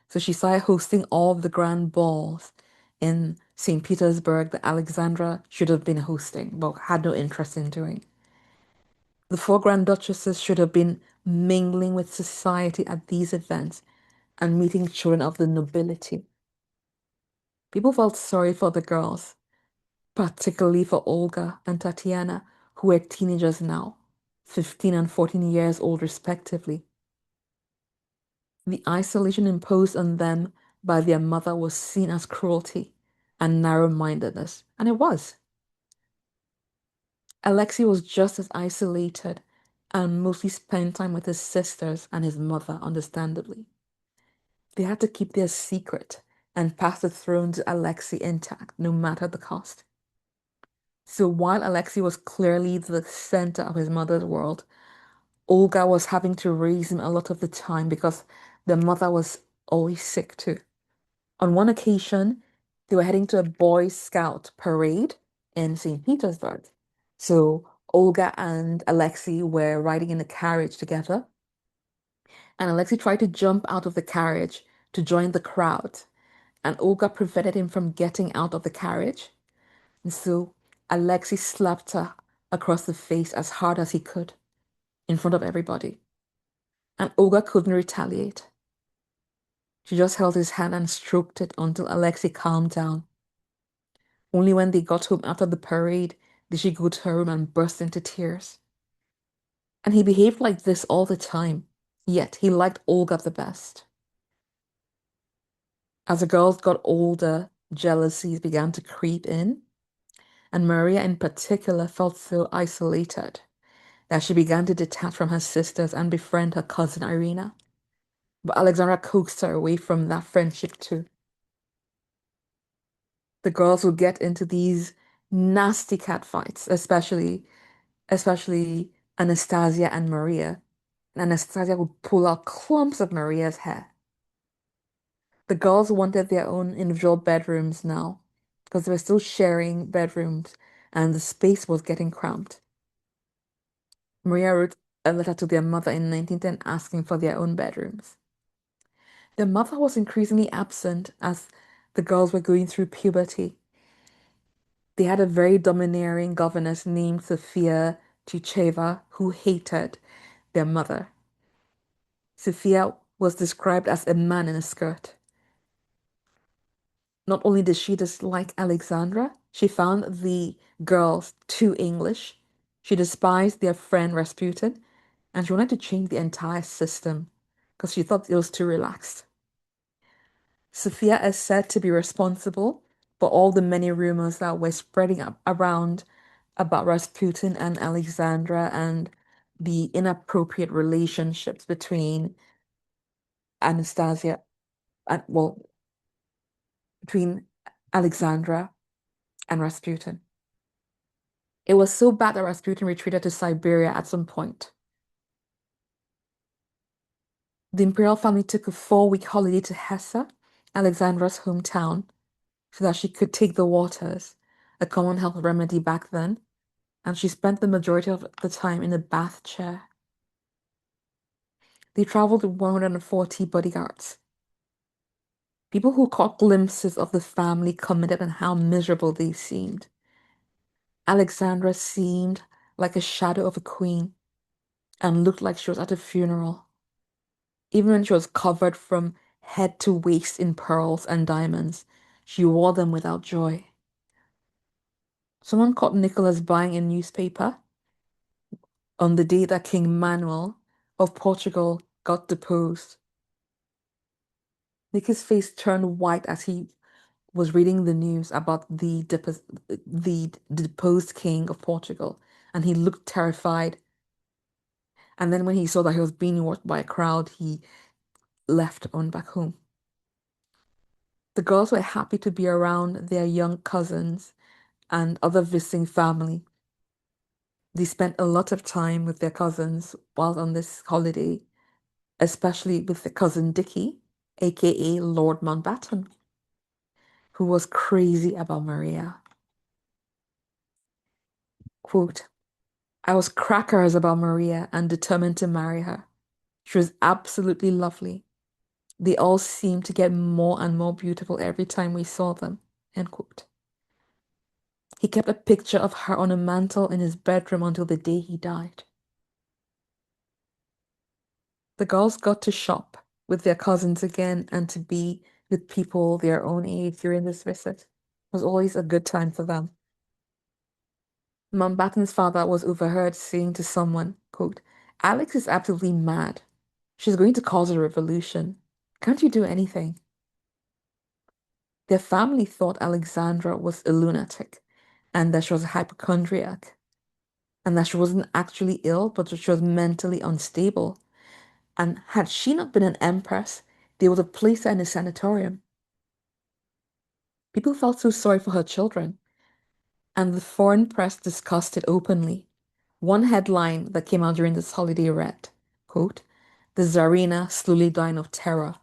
So she started hosting all of the grand balls in St. Petersburg that Alexandra should have been hosting, but had no interest in doing. The four grand duchesses should have been mingling with society at these events and meeting children of the nobility. People felt sorry for the girls, particularly for Olga and Tatiana, who were teenagers now, 15 and 14 years old respectively. The isolation imposed on them by their mother was seen as cruelty and narrow-mindedness, and it was. Alexei was just as isolated and mostly spent time with his sisters and his mother, understandably. They had to keep their secret and pass the throne to Alexei intact, no matter the cost. So while Alexei was clearly the center of his mother's world, Olga was having to raise him a lot of the time because the mother was always sick too. On one occasion, they were heading to a Boy Scout parade in St. Petersburg. So Olga and Alexei were riding in a carriage together, and Alexei tried to jump out of the carriage to join the crowd, and Olga prevented him from getting out of the carriage. And so Alexei slapped her across the face as hard as he could in front of everybody. And Olga couldn't retaliate. She just held his hand and stroked it until Alexei calmed down. Only when they got home after the parade did she go to her room and burst into tears. And he behaved like this all the time, yet he liked Olga the best. As the girls got older, jealousies began to creep in, and Maria in particular felt so isolated that she began to detach from her sisters and befriend her cousin Irina. But Alexandra coaxed her away from that friendship too. The girls would get into these nasty cat fights, especially Anastasia and Maria. And Anastasia would pull out clumps of Maria's hair. The girls wanted their own individual bedrooms now because they were still sharing bedrooms and the space was getting cramped. Maria wrote a letter to their mother in 1910 asking for their own bedrooms. Their mother was increasingly absent as the girls were going through puberty. They had a very domineering governess named Sophia Chicheva who hated their mother. Sophia was described as a man in a skirt. Not only did she dislike Alexandra, she found the girls too English. She despised their friend Rasputin, and she wanted to change the entire system because she thought it was too relaxed. Sophia is said to be responsible for all the many rumors that were spreading up around about Rasputin and Alexandra and the inappropriate relationships between Anastasia and, well, between Alexandra and Rasputin. It was so bad that Rasputin retreated to Siberia at some point. The imperial family took a 4-week holiday to Hesse, Alexandra's hometown, so that she could take the waters, a common health remedy back then, and she spent the majority of the time in a bath chair. They traveled with 140 bodyguards. People who caught glimpses of the family commented on how miserable they seemed. Alexandra seemed like a shadow of a queen and looked like she was at a funeral. Even when she was covered from head to waist in pearls and diamonds, she wore them without joy. Someone caught Nicholas buying a newspaper on the day that King Manuel of Portugal got deposed. Nicky's face turned white as he was reading the news about the deposed king of Portugal, and he looked terrified. And then when he saw that he was being watched by a crowd, he left on back home. The girls were happy to be around their young cousins and other visiting family. They spent a lot of time with their cousins while on this holiday, especially with their cousin Dickie, aka Lord Mountbatten, who was crazy about Maria. Quote, I was crackers about Maria and determined to marry her. She was absolutely lovely. They all seemed to get more and more beautiful every time we saw them. End quote. He kept a picture of her on a mantle in his bedroom until the day he died. The girls got to shop with their cousins again and to be with people their own age during this visit. It was always a good time for them. Mountbatten's father was overheard saying to someone, quote, Alex is absolutely mad. She's going to cause a revolution. Can't you do anything? Their family thought Alexandra was a lunatic and that she was a hypochondriac and that she wasn't actually ill, but that she was mentally unstable. And had she not been an empress, they would have placed her in a sanatorium. People felt so sorry for her children, and the foreign press discussed it openly. One headline that came out during this holiday read, quote, "The Tsarina slowly dying of terror."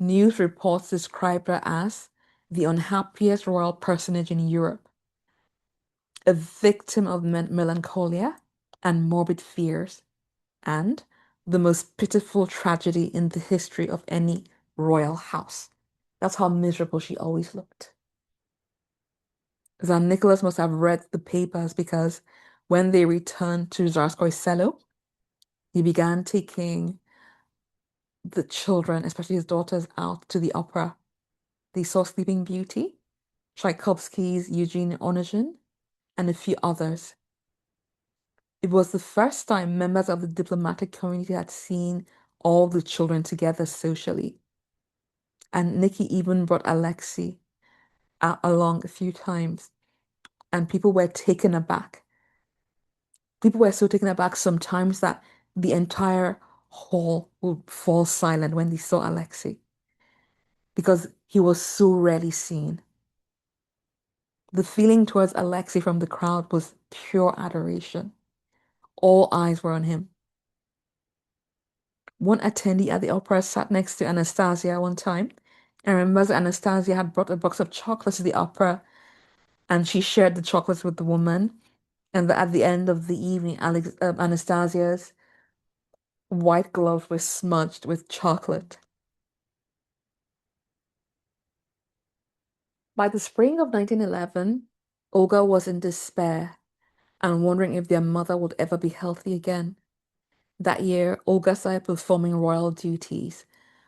News reports described her as the unhappiest royal personage in Europe, a victim of melancholia and morbid fears, and the most pitiful tragedy in the history of any royal house. That's how miserable she always looked. Tsar Nicholas must have read the papers because when they returned to Tsarskoye Selo, he began taking the children, especially his daughters, out to the opera. They saw Sleeping Beauty, Tchaikovsky's Eugene Onegin, and a few others. It was the first time members of the diplomatic community had seen all the children together socially. And Nikki even brought Alexei along a few times, and people were taken aback. People were so taken aback sometimes that the entire hall would fall silent when they saw Alexei because he was so rarely seen. The feeling towards Alexei from the crowd was pure adoration. All eyes were on him. One attendee at the opera sat next to Anastasia one time and remembers Anastasia had brought a box of chocolates to the opera and she shared the chocolates with the woman. And at the end of the evening, Anastasia's white gloves were smudged with chocolate. By the spring of 1911, Olga was in despair and wondering if their mother would ever be healthy again. That year, Olga started performing royal duties,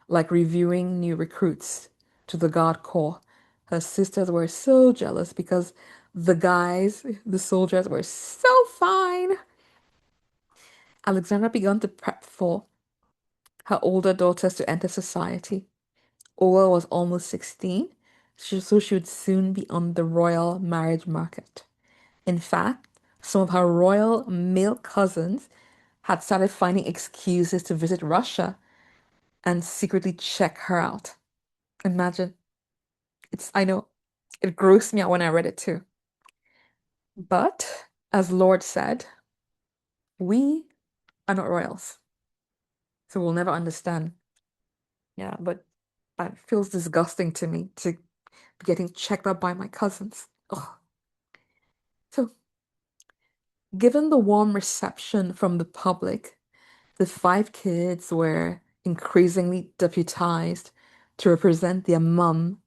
like reviewing new recruits to the Guard Corps. Her sisters were so jealous because the guys, the soldiers, were so fine. Alexandra began to prep for her older daughters to enter society. Olga was almost 16, so she would soon be on the royal marriage market. In fact, some of her royal male cousins had started finding excuses to visit Russia and secretly check her out. Imagine. I know, it grossed me out when I read it too. But as Lord said, we are not royals, so we'll never understand. Yeah, but it feels disgusting to me to be getting checked out by my cousins. Ugh. So, given the warm reception from the public, the five kids were increasingly deputized to represent their mum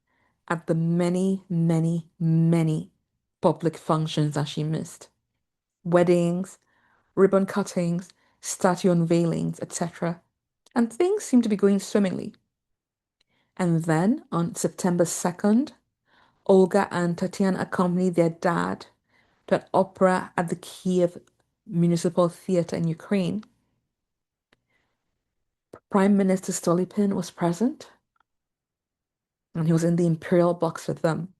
at the many, many, many public functions that she missed. Weddings, ribbon cuttings, statue unveilings, etc. And things seemed to be going swimmingly. And then on September 2nd, Olga and Tatiana accompanied their dad to an opera at the Kiev Municipal Theatre in Ukraine. Prime Minister Stolypin was present, and he was in the imperial box with them.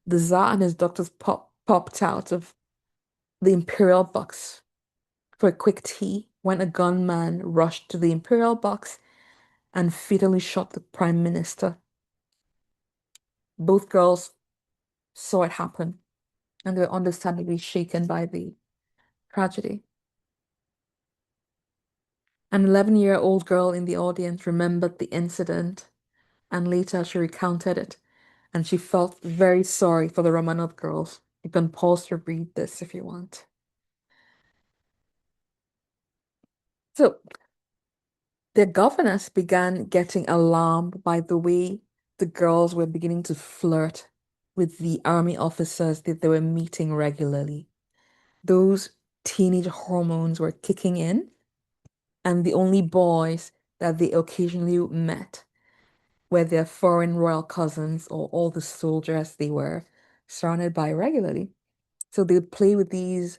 The Tsar and his doctors popped out of the imperial box for a quick tea when a gunman rushed to the imperial box and fatally shot the prime minister. Both girls saw it happen, and they were understandably shaken by the tragedy. An 11-year-old girl in the audience remembered the incident, and later she recounted it, and she felt very sorry for the Romanov girls. You can pause to read this if you want. So, their governors began getting alarmed by the way the girls were beginning to flirt with the army officers that they were meeting regularly. Those teenage hormones were kicking in, and the only boys that they occasionally met were their foreign royal cousins or all the soldiers they were surrounded by regularly. So they would play with these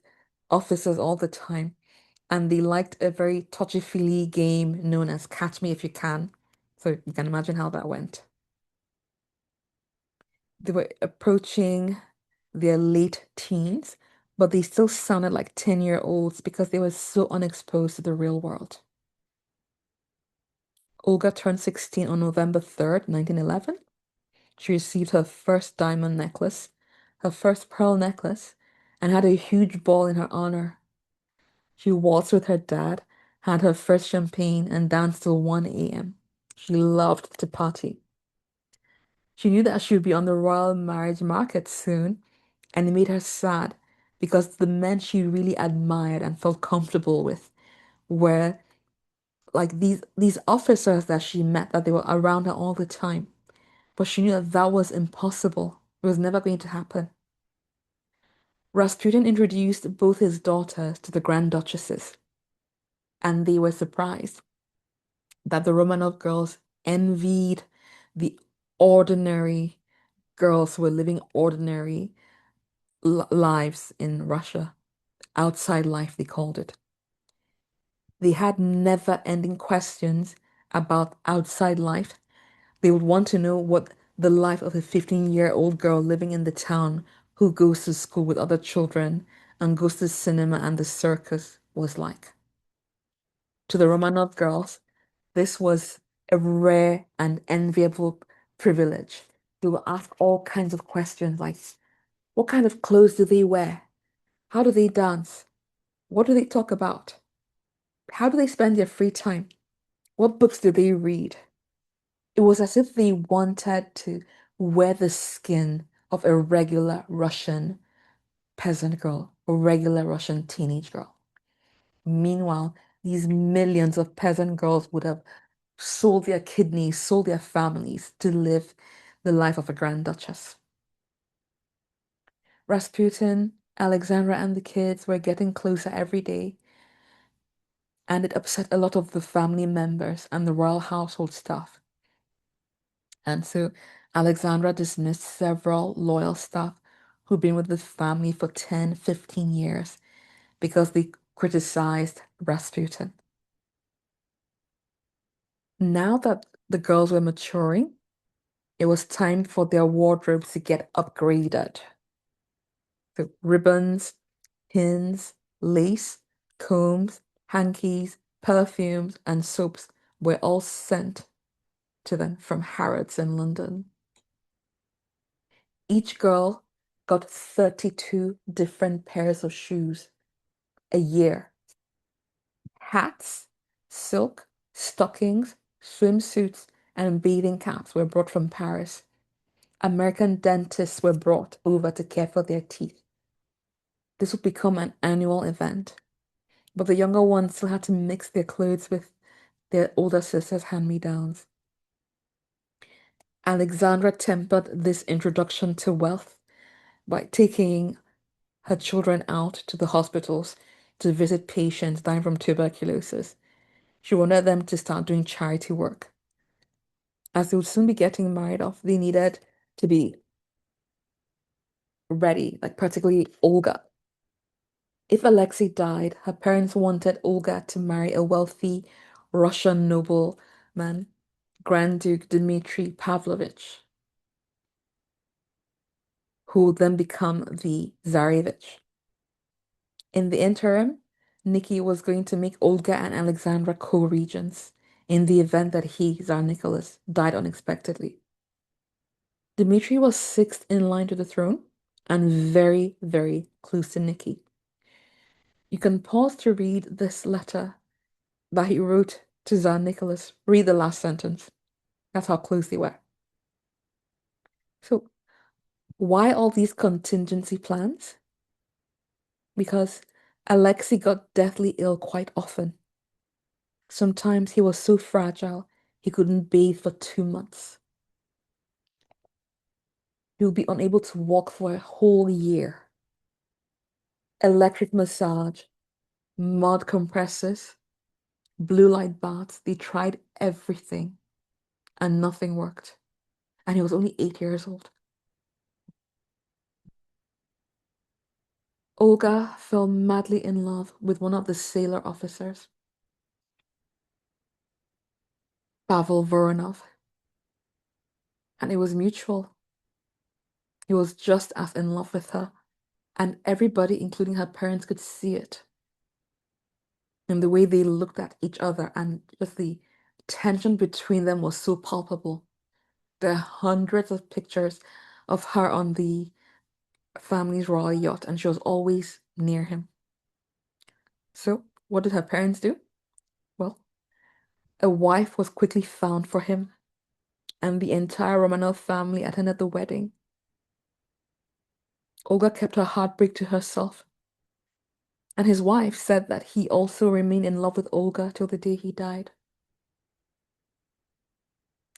officers all the time, and they liked a very touchy-feely game known as Catch Me If You Can. So you can imagine how that went. They were approaching their late teens, but they still sounded like 10-year-olds because they were so unexposed to the real world. Olga turned 16 on November 3rd, 1911. She received her first diamond necklace, her first pearl necklace, and had a huge ball in her honor. She waltzed with her dad, had her first champagne, and danced till 1 a.m. She loved to party. She knew that she would be on the royal marriage market soon, and it made her sad because the men she really admired and felt comfortable with were like these officers that she met, that they were around her all the time. But she knew that that was impossible. It was never going to happen. Rasputin introduced both his daughters to the Grand Duchesses, and they were surprised that the Romanov girls envied the ordinary girls who were living ordinary lives in Russia. Outside life, they called it. They had never-ending questions about outside life. They would want to know what the life of a 15-year-old girl living in the town who goes to school with other children and goes to the cinema and the circus was like. To the Romanov girls, this was a rare and enviable privilege. They would ask all kinds of questions like, what kind of clothes do they wear? How do they dance? What do they talk about? How do they spend their free time? What books do they read? It was as if they wanted to wear the skin of a regular Russian peasant girl, a regular Russian teenage girl. Meanwhile, these millions of peasant girls would have sold their kidneys, sold their families to live the life of a Grand Duchess. Rasputin, Alexandra, and the kids were getting closer every day, and it upset a lot of the family members and the royal household staff. And so Alexandra dismissed several loyal staff who'd been with the family for 10, 15 years because they criticized Rasputin. Now that the girls were maturing, it was time for their wardrobes to get upgraded. So ribbons, pins, lace, combs, hankies, perfumes, and soaps were all sent to them from Harrods in London. Each girl got 32 different pairs of shoes a year. Hats, silk, stockings, swimsuits, and bathing caps were brought from Paris. American dentists were brought over to care for their teeth. This would become an annual event, but the younger ones still had to mix their clothes with their older sisters' hand-me-downs. Alexandra tempered this introduction to wealth by taking her children out to the hospitals to visit patients dying from tuberculosis. She wanted them to start doing charity work. As they would soon be getting married off, they needed to be ready, like particularly Olga. If Alexei died, her parents wanted Olga to marry a wealthy Russian nobleman, Grand Duke Dmitry Pavlovich, who would then become the Tsarevich. In the interim, Nikki was going to make Olga and Alexandra co-regents in the event that he, Tsar Nicholas, died unexpectedly. Dmitri was sixth in line to the throne and very, very close to Nikki. You can pause to read this letter that he wrote to Tsar Nicholas. Read the last sentence. That's how close they were. So, why all these contingency plans? Because Alexei got deathly ill quite often. Sometimes he was so fragile he couldn't bathe for 2 months. He would be unable to walk for a whole year. Electric massage, mud compressors, blue light baths, they tried everything and nothing worked. And he was only 8 years old. Olga fell madly in love with one of the sailor officers, Pavel Voronov, and it was mutual. He was just as in love with her, and everybody, including her parents, could see it in the way they looked at each other, and just the tension between them was so palpable. There are hundreds of pictures of her on the family's royal yacht, and she was always near him. So, what did her parents do? Well, a wife was quickly found for him, and the entire Romanov family attended the wedding. Olga kept her heartbreak to herself, and his wife said that he also remained in love with Olga till the day he died.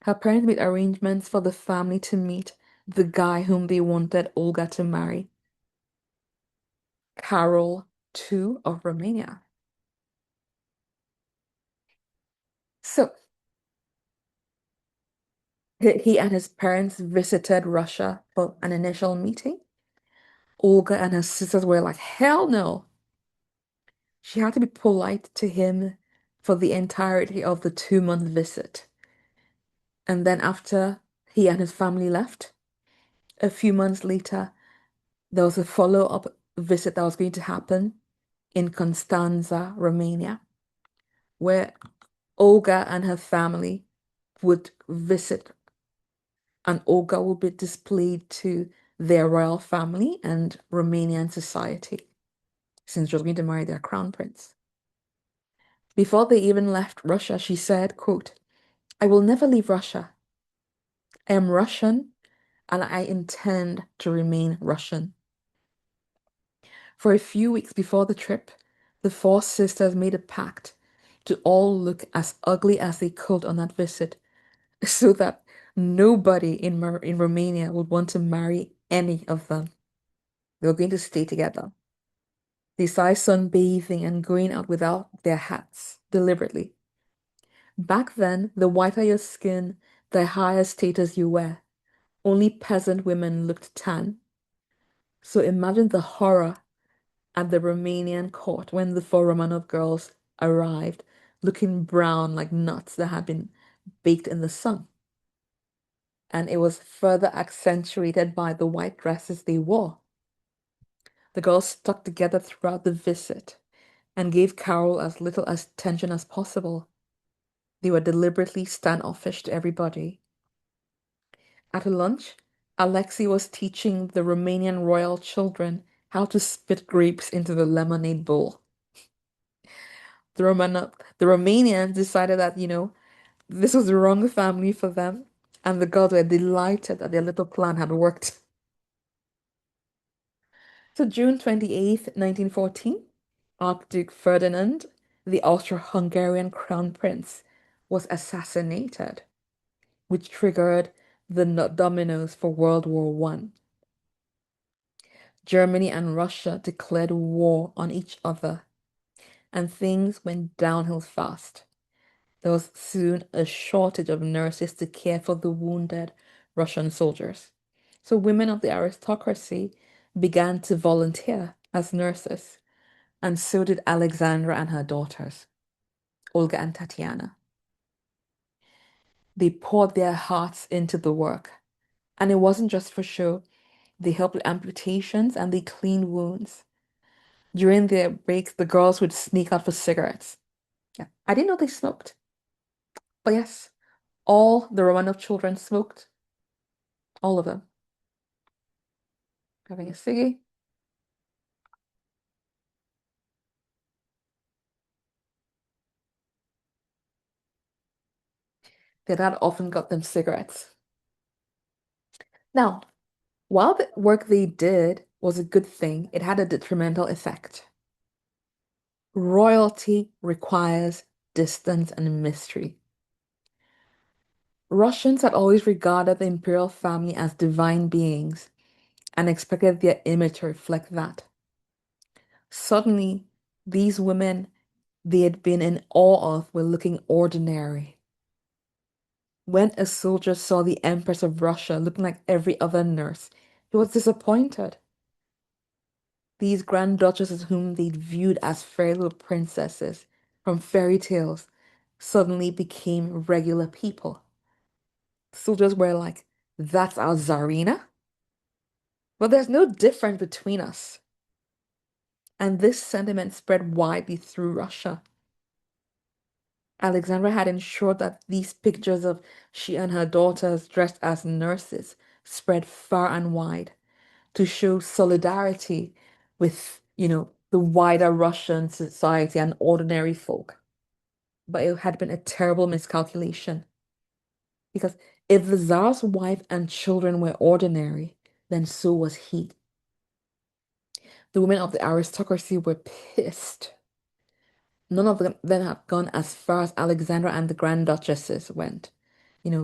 Her parents made arrangements for the family to meet the guy whom they wanted Olga to marry, Carol II of Romania. So he and his parents visited Russia for an initial meeting. Olga and her sisters were like, hell no. She had to be polite to him for the entirety of the 2 month visit. And then after he and his family left, a few months later, there was a follow-up visit that was going to happen in Constanza, Romania, where Olga and her family would visit, and Olga would be displayed to their royal family and Romanian society, since she was going to marry their crown prince. Before they even left Russia, she said, quote, I will never leave Russia. I am Russian and I intend to remain Russian. For a few weeks before the trip, the four sisters made a pact to all look as ugly as they could on that visit so that nobody in Romania would want to marry any of them. They were going to stay together. They started sunbathing and going out without their hats deliberately. Back then, the whiter your skin, the higher status you were. Only peasant women looked tan. So imagine the horror at the Romanian court when the four Romanov girls arrived, looking brown like nuts that had been baked in the sun. And it was further accentuated by the white dresses they wore. The girls stuck together throughout the visit and gave Carol as little attention as possible. They were deliberately standoffish to everybody. At a lunch, Alexei was teaching the Romanian royal children how to spit grapes into the lemonade bowl. The Romanians decided that, this was the wrong family for them, and the girls were delighted that their little plan had worked. So June 28th, 1914, Archduke Ferdinand, the Austro-Hungarian crown prince, was assassinated, which triggered the dominoes for World War One. Germany and Russia declared war on each other, and things went downhill fast. There was soon a shortage of nurses to care for the wounded Russian soldiers. So women of the aristocracy began to volunteer as nurses, and so did Alexandra and her daughters, Olga and Tatiana. They poured their hearts into the work, and it wasn't just for show. They helped with amputations and they cleaned wounds. During their breaks, the girls would sneak out for cigarettes. Yeah, I didn't know they smoked. But yes, all the Romanov children smoked. All of them. Having a ciggy. Their dad often got them cigarettes. Now, while the work they did was a good thing, it had a detrimental effect. Royalty requires distance and mystery. Russians had always regarded the imperial family as divine beings and expected their image to reflect that. Suddenly, these women they had been in awe of were looking ordinary. When a soldier saw the Empress of Russia looking like every other nurse, he was disappointed. These grand duchesses whom they'd viewed as fairy little princesses from fairy tales suddenly became regular people. Soldiers were like, that's our Tsarina? Well, there's no difference between us. And this sentiment spread widely through Russia. Alexandra had ensured that these pictures of she and her daughters dressed as nurses spread far and wide to show solidarity with, the wider Russian society and ordinary folk. But it had been a terrible miscalculation because if the Tsar's wife and children were ordinary, then so was he. The women of the aristocracy were pissed. None of them had gone as far as Alexandra and the Grand Duchesses went,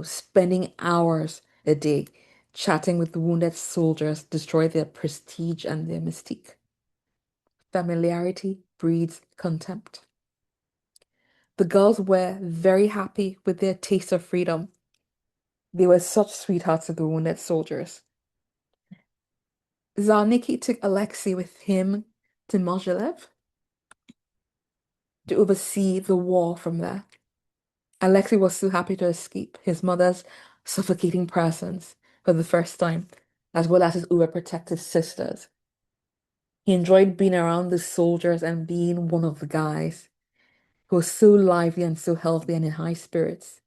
spending hours a day chatting with the wounded soldiers, destroy their prestige and their mystique. Familiarity breeds contempt. The girls were very happy with their taste of freedom. They were such sweethearts to the wounded soldiers. Tsar took Alexei with him to Mogilev to oversee the war from there. Alexei was so happy to escape his mother's suffocating presence for the first time, as well as his overprotective sisters. He enjoyed being around the soldiers and being one of the guys who was so lively and so healthy and in high spirits.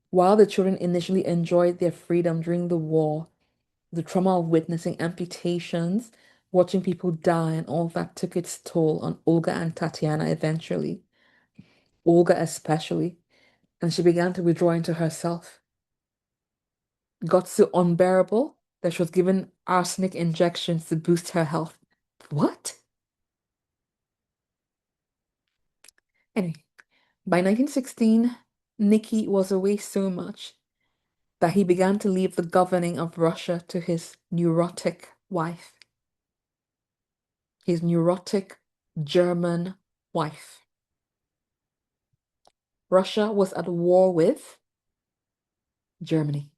While the children initially enjoyed their freedom during the war, the trauma of witnessing amputations, watching people die, and all that took its toll on Olga and Tatiana eventually. Olga especially, and she began to withdraw into herself. Got so unbearable that she was given arsenic injections to boost her health. What? Anyway, by 1916, Nicky was away so much that he began to leave the governing of Russia to his neurotic wife, his neurotic German wife. Russia was at war with Germany.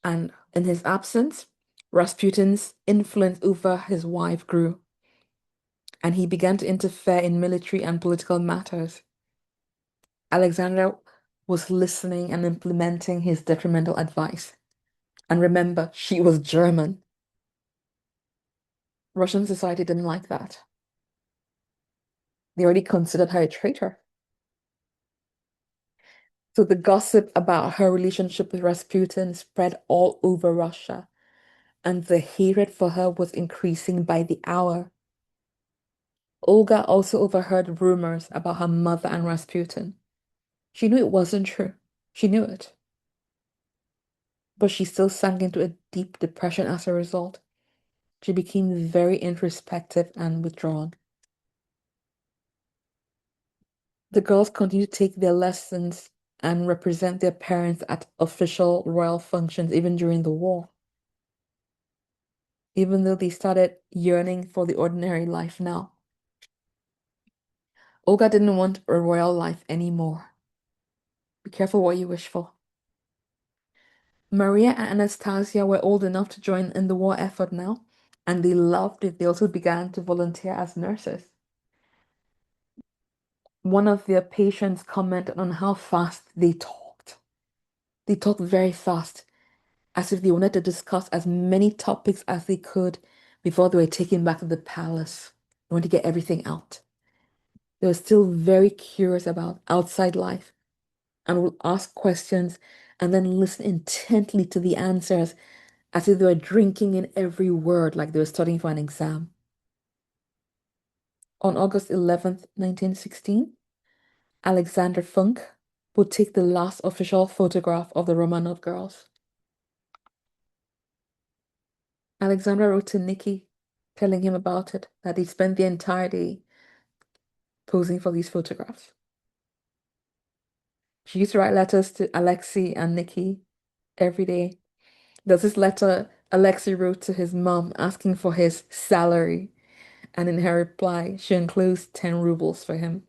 And in his absence, Rasputin's influence over his wife grew, and he began to interfere in military and political matters. Alexander was listening and implementing his detrimental advice. And remember, she was German. Russian society didn't like that. They already considered her a traitor. So the gossip about her relationship with Rasputin spread all over Russia, and the hatred for her was increasing by the hour. Olga also overheard rumors about her mother and Rasputin. She knew it wasn't true. She knew it. But she still sank into a deep depression as a result. She became very introspective and withdrawn. The girls continued to take their lessons and represent their parents at official royal functions even during the war, even though they started yearning for the ordinary life now. Olga didn't want a royal life anymore. Be careful what you wish for. Maria and Anastasia were old enough to join in the war effort now, and they loved it. They also began to volunteer as nurses. One of their patients commented on how fast they talked. They talked very fast, as if they wanted to discuss as many topics as they could before they were taken back to the palace. They wanted to get everything out. They were still very curious about outside life and would ask questions and then listen intently to the answers as if they were drinking in every word like they were studying for an exam. On August 11th, 1916, Alexander Funk would take the last official photograph of the Romanov girls. Alexandra wrote to Nicky, telling him about it, that he spent the entire day posing for these photographs. She used to write letters to Alexei and Nicky every day. There's this letter Alexei wrote to his mom asking for his salary, and in her reply, she enclosed 10 rubles for him.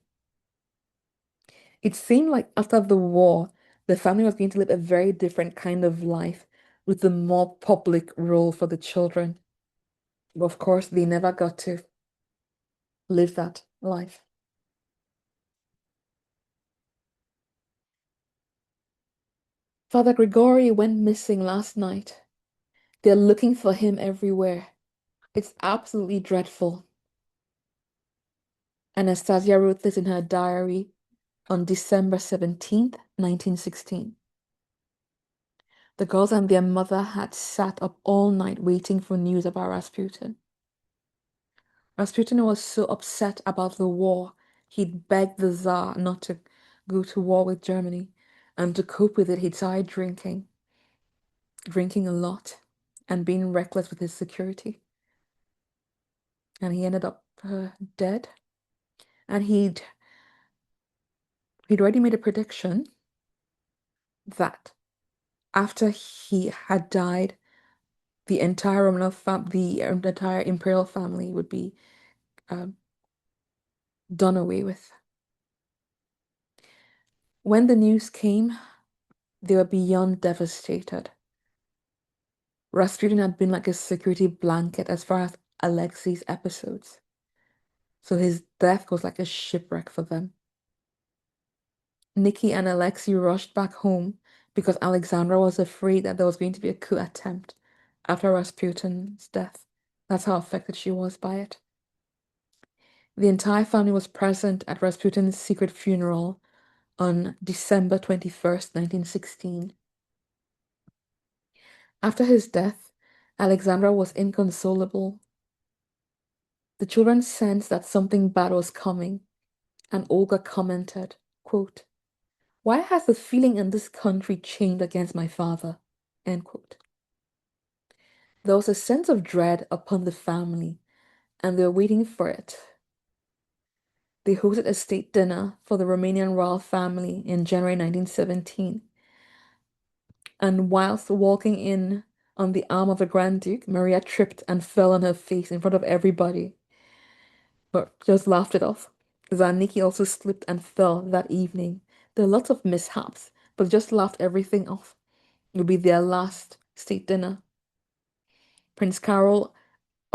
It seemed like after the war, the family was going to live a very different kind of life with a more public role for the children. But of course, they never got to live that life. Father Grigori went missing last night. They're looking for him everywhere. It's absolutely dreadful. Anastasia wrote this in her diary on December 17th, 1916. The girls and their mother had sat up all night waiting for news about Rasputin. Rasputin was so upset about the war, he'd begged the Tsar not to go to war with Germany, and to cope with it, he'd started drinking a lot, and being reckless with his security. And he ended up dead. And he'd already made a prediction that after he had died, the entire the entire imperial family would be um, done away with. When the news came, they were beyond devastated. Rasputin had been like a security blanket as far as Alexei's episodes. So his death was like a shipwreck for them. Nikki and Alexei rushed back home because Alexandra was afraid that there was going to be a coup attempt after Rasputin's death. That's how affected she was by it. The entire family was present at Rasputin's secret funeral on December 21st, 1916. After his death, Alexandra was inconsolable. The children sensed that something bad was coming, and Olga commented, quote, "Why has the feeling in this country changed against my father?" End quote. There was a sense of dread upon the family, and they were waiting for it. They hosted a state dinner for the Romanian royal family in January 1917. And whilst walking in on the arm of the Grand Duke, Maria tripped and fell on her face in front of everybody, but just laughed it off. Zaniki also slipped and fell that evening. There are lots of mishaps, but just laughed everything off. It would be their last state dinner. Prince Carol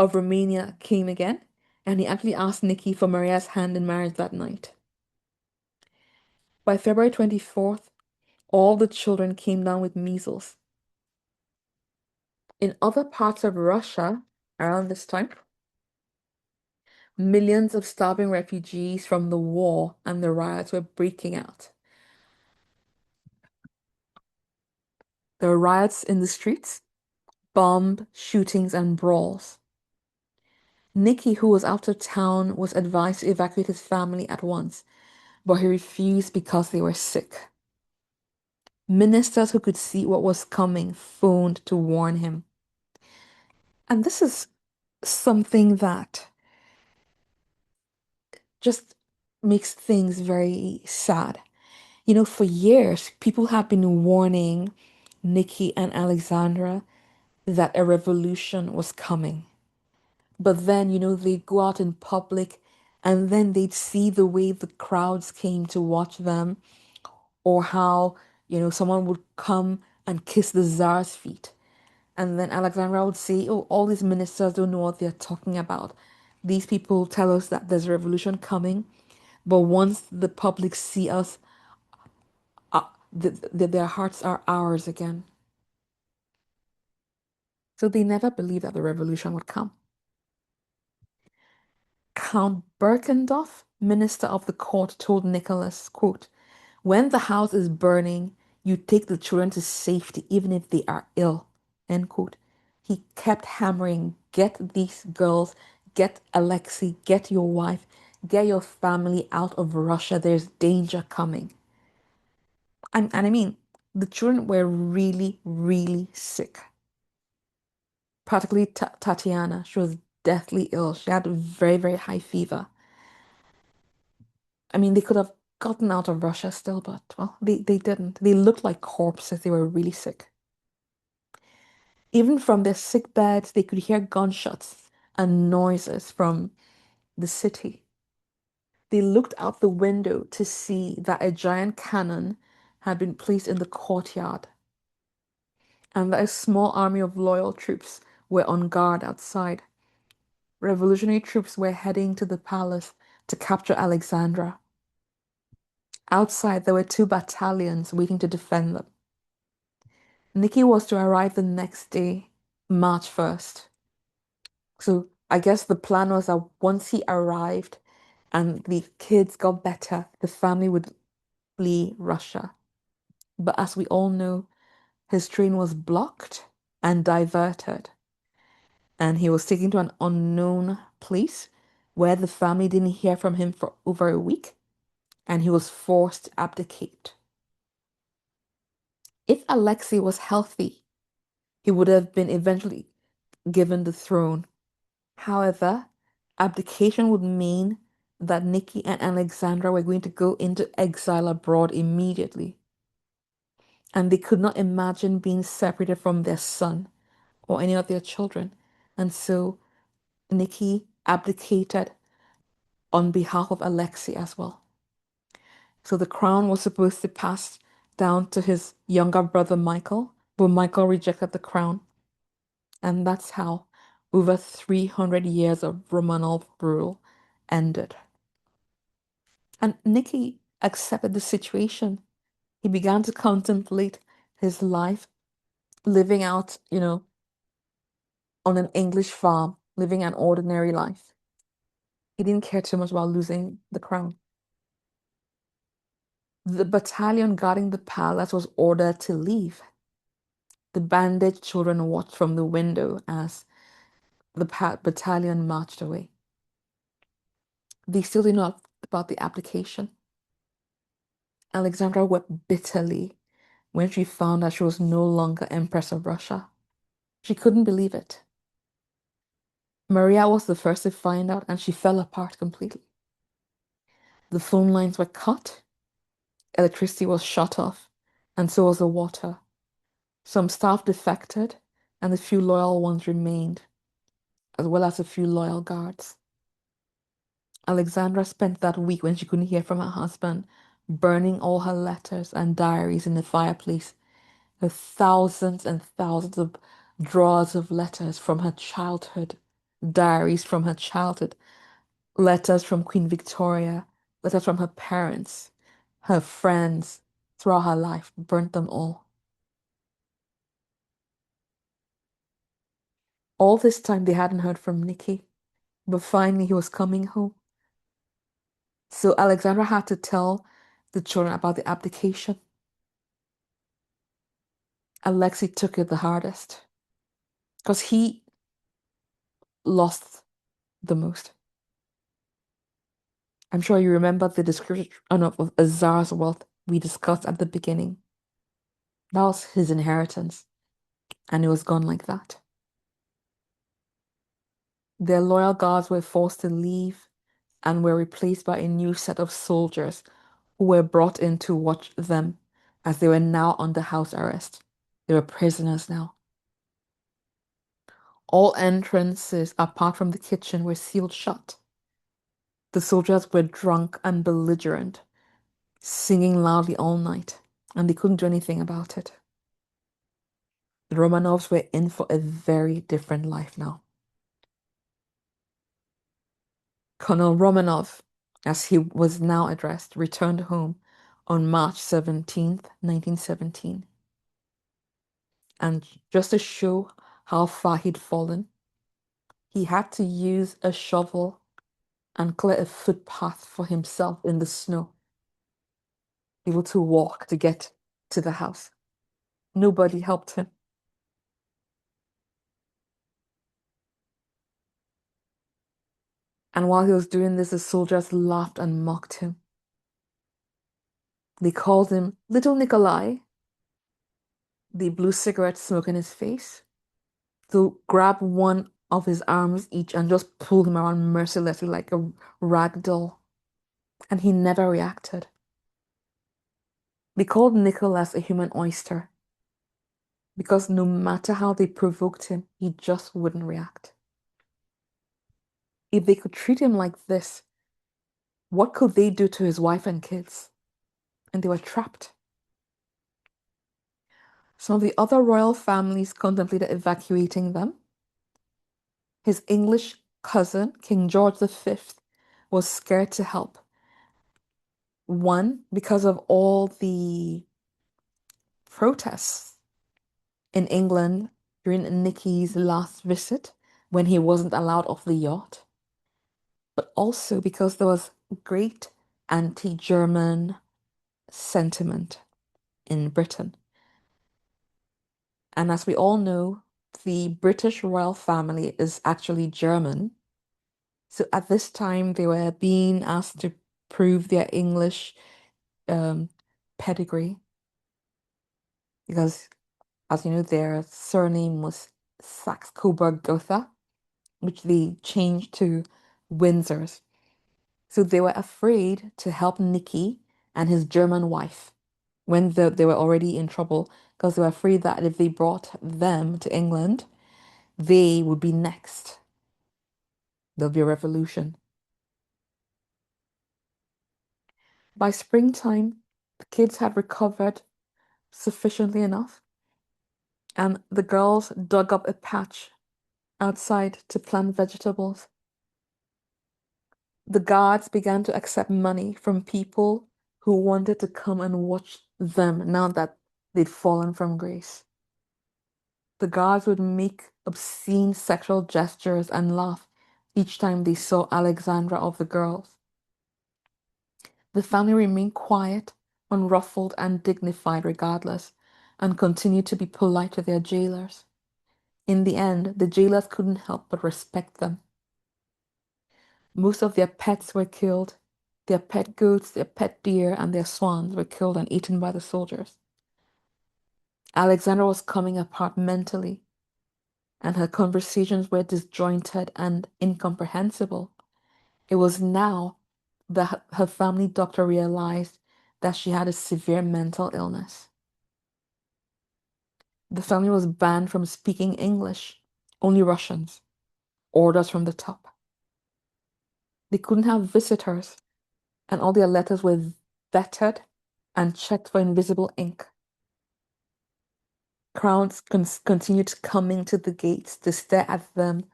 of Romania came again, and he actually asked Nikki for Maria's hand in marriage that night. By February 24th, all the children came down with measles. In other parts of Russia, around this time, millions of starving refugees from the war and the riots were breaking out. There were riots in the streets, bomb shootings, and brawls. Nicky, who was out of town, was advised to evacuate his family at once, but he refused because they were sick. Ministers who could see what was coming phoned to warn him. And this is something that just makes things very sad. You know, for years, people have been warning Nikki and Alexandra that a revolution was coming. But then, they go out in public and then they'd see the way the crowds came to watch them, or how, someone would come and kiss the Tsar's feet. And then Alexandra would say, "Oh, all these ministers don't know what they're talking about. These people tell us that there's a revolution coming, but once the public see us, their hearts are ours again." So they never believed that the revolution would come. Count Berkendorf, minister of the court, told Nicholas, quote, "When the house is burning, you take the children to safety, even if they are ill." End quote. He kept hammering, "Get these girls, get Alexei, get your wife, get your family out of Russia. There's danger coming." And I mean, the children were really, really sick. Particularly Tatiana, she was deathly ill. She had a very, very high fever. I mean, they could have gotten out of Russia still, but well, they didn't. They looked like corpses. They were really sick. Even from their sick beds, they could hear gunshots and noises from the city. They looked out the window to see that a giant cannon had been placed in the courtyard, and that a small army of loyal troops were on guard outside. Revolutionary troops were heading to the palace to capture Alexandra. Outside, there were two battalions waiting to defend them. Nikki was to arrive the next day, March 1st. So I guess the plan was that once he arrived and the kids got better, the family would flee Russia. But as we all know, his train was blocked and diverted, and he was taken to an unknown place where the family didn't hear from him for over a week, and he was forced to abdicate. If Alexei was healthy, he would have been eventually given the throne. However, abdication would mean that Nikki and Alexandra were going to go into exile abroad immediately, and they could not imagine being separated from their son or any of their children. And so Nikki abdicated on behalf of Alexei as well. So the crown was supposed to pass down to his younger brother Michael, but Michael rejected the crown. And that's how over 300 years of Romanov rule ended. And Nicky accepted the situation. He began to contemplate his life, living out, on an English farm, living an ordinary life. He didn't care too much about losing the crown. The battalion guarding the palace was ordered to leave. The bandaged children watched from the window as the battalion marched away. They still did not know about the application. Alexandra wept bitterly when she found that she was no longer Empress of Russia. She couldn't believe it. Maria was the first to find out, and she fell apart completely. The phone lines were cut, electricity was shut off, and so was the water. Some staff defected, and the few loyal ones remained, as well as a few loyal guards. Alexandra spent that week when she couldn't hear from her husband, burning all her letters and diaries in the fireplace, with thousands and thousands of drawers of letters from her childhood, diaries from her childhood, letters from Queen Victoria, letters from her parents, her friends, throughout her life, burnt them all. All this time they hadn't heard from Nicky, but finally he was coming home. So Alexandra had to tell the children about the abdication. Alexei took it the hardest because he lost the most. I'm sure you remember the description of a czar's wealth we discussed at the beginning. That was his inheritance, and it was gone like that. Their loyal guards were forced to leave and were replaced by a new set of soldiers who were brought in to watch them as they were now under house arrest. They were prisoners now. All entrances, apart from the kitchen, were sealed shut. The soldiers were drunk and belligerent, singing loudly all night, and they couldn't do anything about it. The Romanovs were in for a very different life now. Colonel Romanov, as he was now addressed, returned home on March 17th, 1917. And just to show how far he'd fallen, he had to use a shovel and clear a footpath for himself in the snow, able to walk to get to the house. Nobody helped him. And while he was doing this, the soldiers laughed and mocked him. They called him Little Nikolai. They blew cigarette smoke in his face. They grabbed one of his arms each and just pulled him around mercilessly like a rag doll. And he never reacted. They called Nicholas a human oyster because no matter how they provoked him, he just wouldn't react. If they could treat him like this, what could they do to his wife and kids? And they were trapped. Some of the other royal families contemplated evacuating them. His English cousin, King George V, was scared to help. One, because of all the protests in England during Nicky's last visit when he wasn't allowed off the yacht, but also because there was great anti-German sentiment in Britain. And as we all know, the British royal family is actually German. So at this time, they were being asked to prove their English um, pedigree because, as you know, their surname was Saxe-Coburg-Gotha, which they changed to Windsors. So they were afraid to help Nicky and his German wife when they were already in trouble because they were afraid that if they brought them to England, they would be next. There'll be a revolution. By springtime, the kids had recovered sufficiently enough, and the girls dug up a patch outside to plant vegetables. The guards began to accept money from people who wanted to come and watch them now that they'd fallen from grace. The guards would make obscene sexual gestures and laugh each time they saw Alexandra of the girls. The family remained quiet, unruffled, and dignified regardless, and continued to be polite to their jailers. In the end, the jailers couldn't help but respect them. Most of their pets were killed. Their pet goats, their pet deer, and their swans were killed and eaten by the soldiers. Alexandra was coming apart mentally, and her conversations were disjointed and incomprehensible. It was now that her family doctor realized that she had a severe mental illness. The family was banned from speaking English, only Russians, orders from the top. They couldn't have visitors, and all their letters were vetted and checked for invisible ink. Crowds continued coming to the gates to stare at them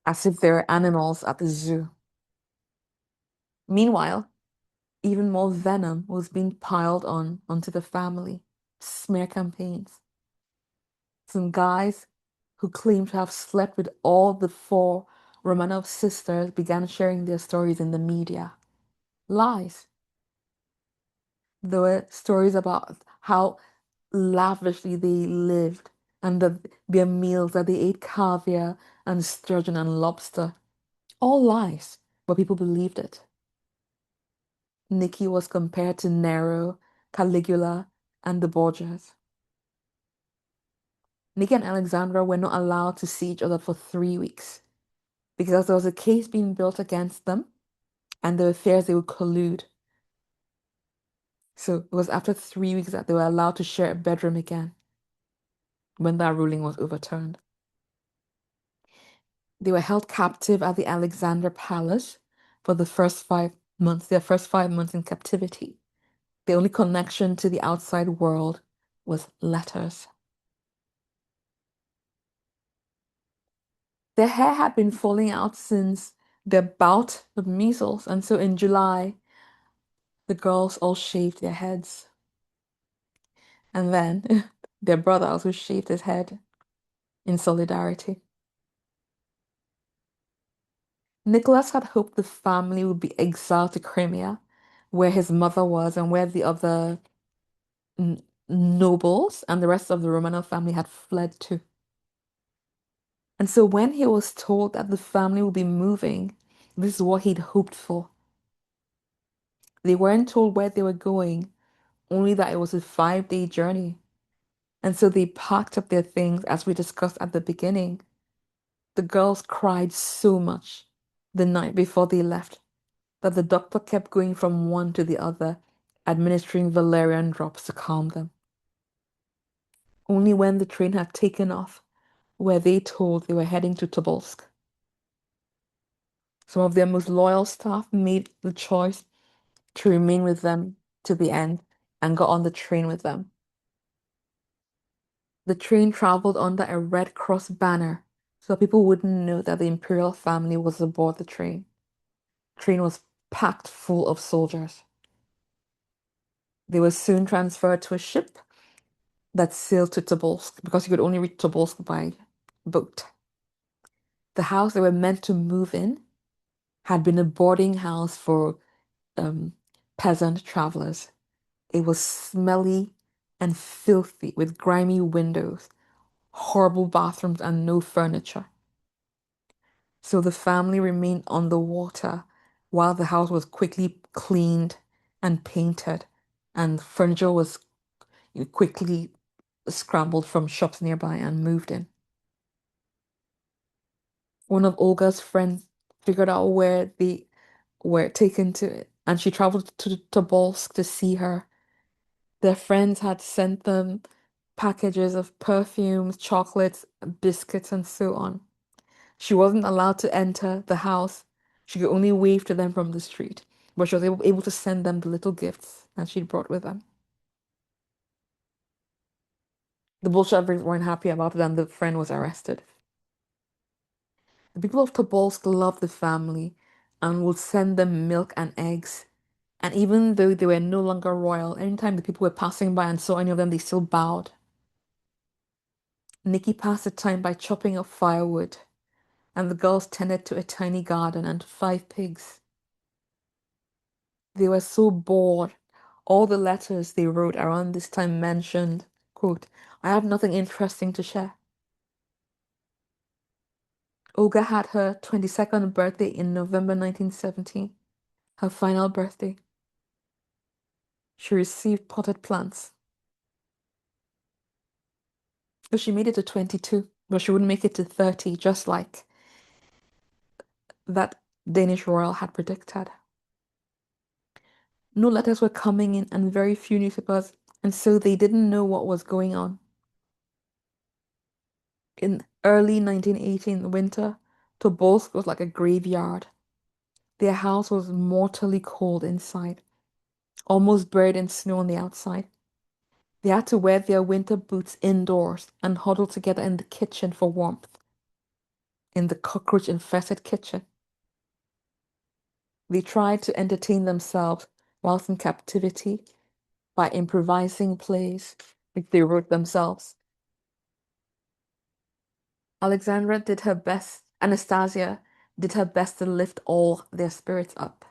as if they were animals at the zoo. Meanwhile, even more venom was being piled onto the family. Smear campaigns. Some guys who claimed to have slept with all the four Romanov sisters began sharing their stories in the media. Lies. There were stories about how lavishly they lived and their meals that they ate caviar and sturgeon and lobster. All lies, but people believed it. Nicky was compared to Nero, Caligula, and the Borgias. Nicky and Alexandra were not allowed to see each other for 3 weeks because there was a case being built against them and there were fears they would collude. So it was after 3 weeks that they were allowed to share a bedroom again when that ruling was overturned. They were held captive at the Alexander Palace for the first 5 months, their first 5 months in captivity. The only connection to the outside world was letters. Their hair had been falling out since their bout with measles, and so in July, the girls all shaved their heads. And then their brother also shaved his head in solidarity. Nicholas had hoped the family would be exiled to Crimea, where his mother was and where the other nobles and the rest of the Romanov family had fled to. And so when he was told that the family would be moving, this is what he'd hoped for. They weren't told where they were going, only that it was a 5-day journey. And so they packed up their things as we discussed at the beginning. The girls cried so much the night before they left that the doctor kept going from one to the other, administering valerian drops to calm them. Only when the train had taken off were they told they were heading to Tobolsk. Some of their most loyal staff made the choice to remain with them to the end and got on the train with them. The train traveled under a Red Cross banner so people wouldn't know that the imperial family was aboard the train. The train was packed full of soldiers. They were soon transferred to a ship that sailed to Tobolsk because you could only reach Tobolsk by boat. The house they were meant to move in had been a boarding house for um, peasant travelers. It was smelly and filthy with grimy windows, horrible bathrooms, and no furniture. So the family remained on the water while the house was quickly cleaned and painted, and furniture was quickly scrambled from shops nearby and moved in. One of Olga's friends figured out where they were taken to, and she traveled to Tobolsk to see her. Their friends had sent them packages of perfumes, chocolates, biscuits, and so on. She wasn't allowed to enter the house. She could only wave to them from the street, but she was able to send them the little gifts that she'd brought with them. The Bolsheviks weren't happy about it, and the friend was arrested. The people of Tobolsk loved the family and would send them milk and eggs. And even though they were no longer royal, anytime the people were passing by and saw any of them, they still bowed. Nikki passed the time by chopping up firewood, and the girls tended to a tiny garden and 5 pigs. They were so bored. All the letters they wrote around this time mentioned, quote, I have nothing interesting to share. Olga had her 22nd birthday in November 1917, her final birthday. She received potted plants. So she made it to 22, but she wouldn't make it to 30, just like that Danish royal had predicted. No letters were coming in and very few newspapers, and so they didn't know what was going on. In early 1918, in the winter, Tobolsk was like a graveyard. Their house was mortally cold inside, almost buried in snow on the outside. They had to wear their winter boots indoors and huddle together in the kitchen for warmth, in the cockroach-infested kitchen. They tried to entertain themselves whilst in captivity by improvising plays which they wrote themselves. Alexandra did her best, Anastasia did her best to lift all their spirits up.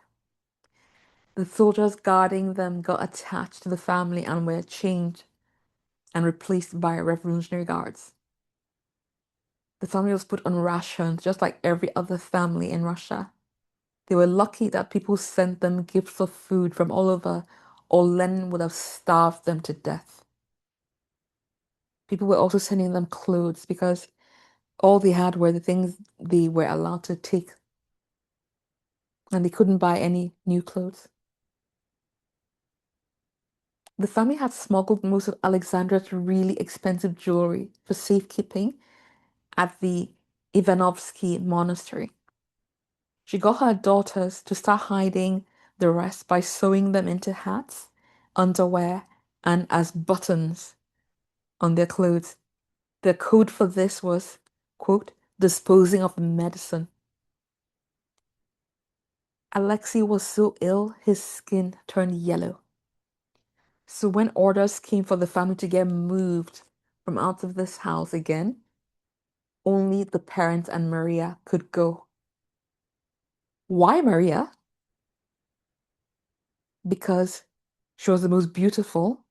The soldiers guarding them got attached to the family and were changed and replaced by Revolutionary Guards. The family was put on rations just like every other family in Russia. They were lucky that people sent them gifts of food from all over, or Lenin would have starved them to death. People were also sending them clothes because all they had were the things they were allowed to take, and they couldn't buy any new clothes. The family had smuggled most of Alexandra's really expensive jewelry for safekeeping at the Ivanovsky monastery. She got her daughters to start hiding the rest by sewing them into hats, underwear, and as buttons on their clothes. The code for this was, quote, disposing of the medicine. Alexei was so ill, his skin turned yellow. So when orders came for the family to get moved from out of this house again, only the parents and Maria could go. Why Maria? Because she was the most beautiful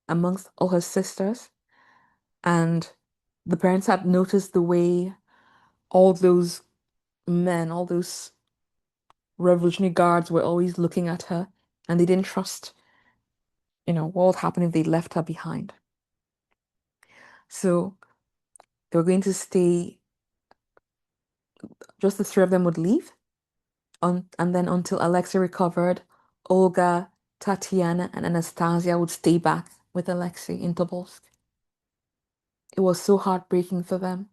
amongst all her sisters, and the parents had noticed the way all those men, all those Revolutionary Guards were always looking at her, and they didn't trust, what would happen if they left her behind. So they were going to stay, just the three of them would leave, and then until Alexei recovered, Olga, Tatiana, and Anastasia would stay back with Alexei in Tobolsk. It was so heartbreaking for them.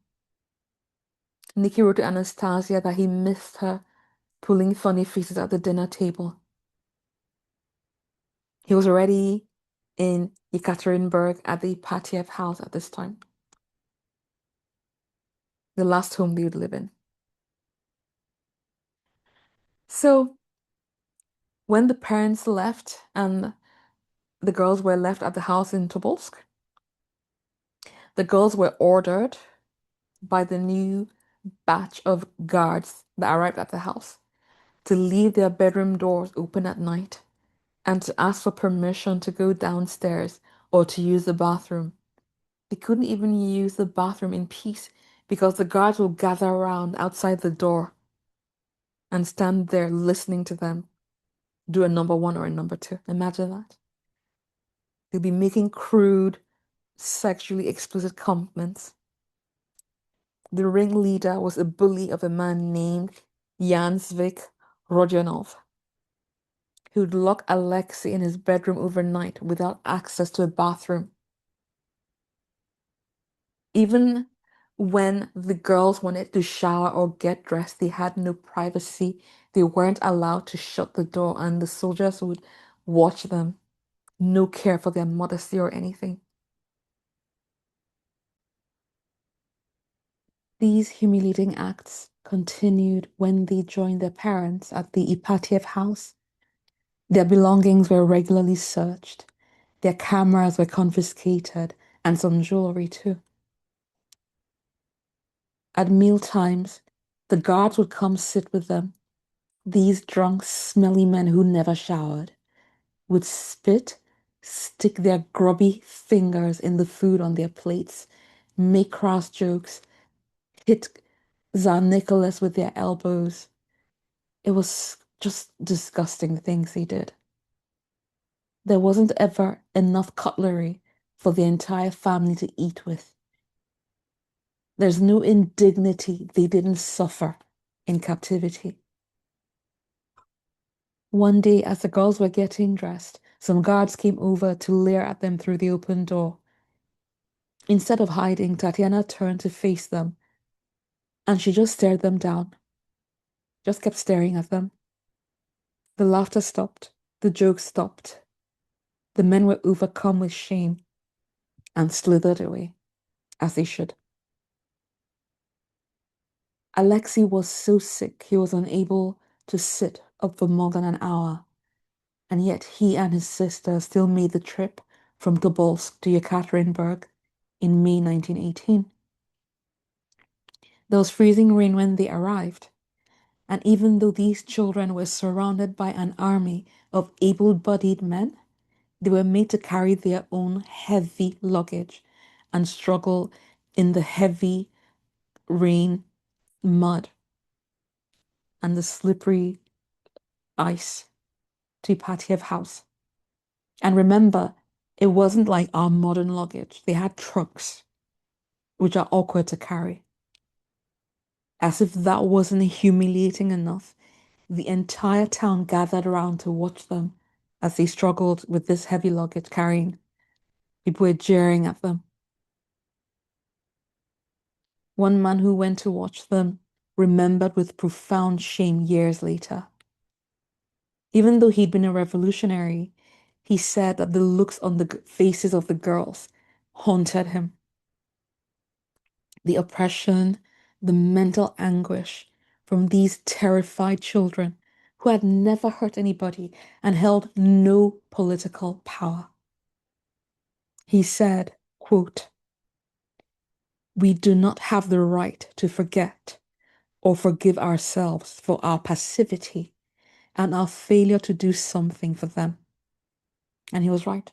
Nikki wrote to Anastasia that he missed her pulling funny faces at the dinner table. He was already in Ekaterinburg at the Patiev house at this time, the last home they would live in. So when the parents left and the girls were left at the house in Tobolsk, The girls were ordered by the new batch of guards that arrived at the house to leave their bedroom doors open at night and to ask for permission to go downstairs or to use the bathroom. They couldn't even use the bathroom in peace because the guards would gather around outside the door and stand there listening to them do a number one or a number two. Imagine that. They'd be making crude, sexually explicit comments. The ringleader was a bully of a man named Jansvik Rodionov, who'd lock Alexei in his bedroom overnight without access to a bathroom. Even when the girls wanted to shower or get dressed, they had no privacy. They weren't allowed to shut the door, and the soldiers would watch them. No care for their modesty or anything. These humiliating acts continued when they joined their parents at the Ipatiev house. Their belongings were regularly searched. Their cameras were confiscated, and some jewelry too. At meal times, the guards would come sit with them. These drunk, smelly men who never showered would spit, stick their grubby fingers in the food on their plates, make cross jokes, hit Tsar Nicholas with their elbows. It was just disgusting things they did. There wasn't ever enough cutlery for the entire family to eat with. There's no indignity they didn't suffer in captivity. One day, as the girls were getting dressed, some guards came over to leer at them through the open door. Instead of hiding, Tatiana turned to face them, and she just stared them down, just kept staring at them. The laughter stopped, the jokes stopped. The men were overcome with shame and slithered away, as they should. Alexei was so sick he was unable to sit up for more than an hour, and yet he and his sister still made the trip from Tobolsk to Ekaterinburg in May 1918. There was freezing rain when they arrived, and even though these children were surrounded by an army of able-bodied men, they were made to carry their own heavy luggage and struggle in the heavy rain, mud, and the slippery ice to Ipatiev house. And remember, it wasn't like our modern luggage. They had trucks, which are awkward to carry. As if that wasn't humiliating enough, the entire town gathered around to watch them as they struggled with this heavy luggage carrying. People were jeering at them. One man who went to watch them remembered with profound shame years later. Even though he'd been a revolutionary, he said that the looks on the faces of the girls haunted him. The oppression, the mental anguish from these terrified children who had never hurt anybody and held no political power. He said, quote, "We do not have the right to forget or forgive ourselves for our passivity and our failure to do something for them." And he was right.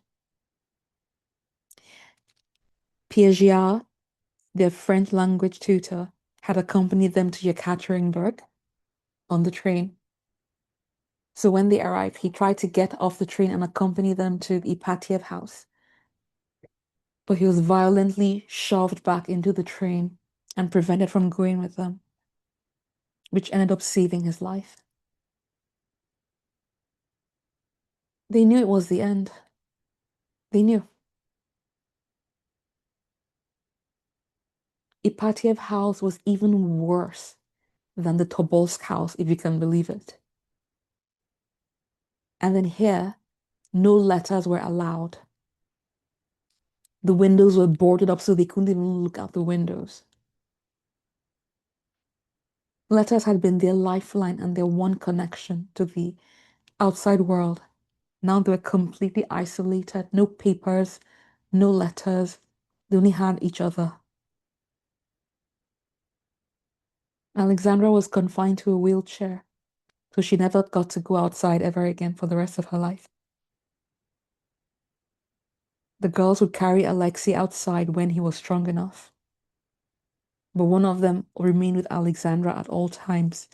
Pierre, their French language tutor, had accompanied them to Yekaterinburg on the train. So when they arrived, he tried to get off the train and accompany them to the Ipatiev house. But he was violently shoved back into the train and prevented from going with them, which ended up saving his life. They knew it was the end. They knew. Ipatiev house was even worse than the Tobolsk house, if you can believe it. And then here, no letters were allowed. The windows were boarded up so they couldn't even look out the windows. Letters had been their lifeline and their one connection to the outside world. Now they were completely isolated, no papers, no letters, They only had each other. Alexandra was confined to a wheelchair, so she never got to go outside ever again for the rest of her life. The girls would carry Alexei outside when he was strong enough, but one of them remained with Alexandra at all times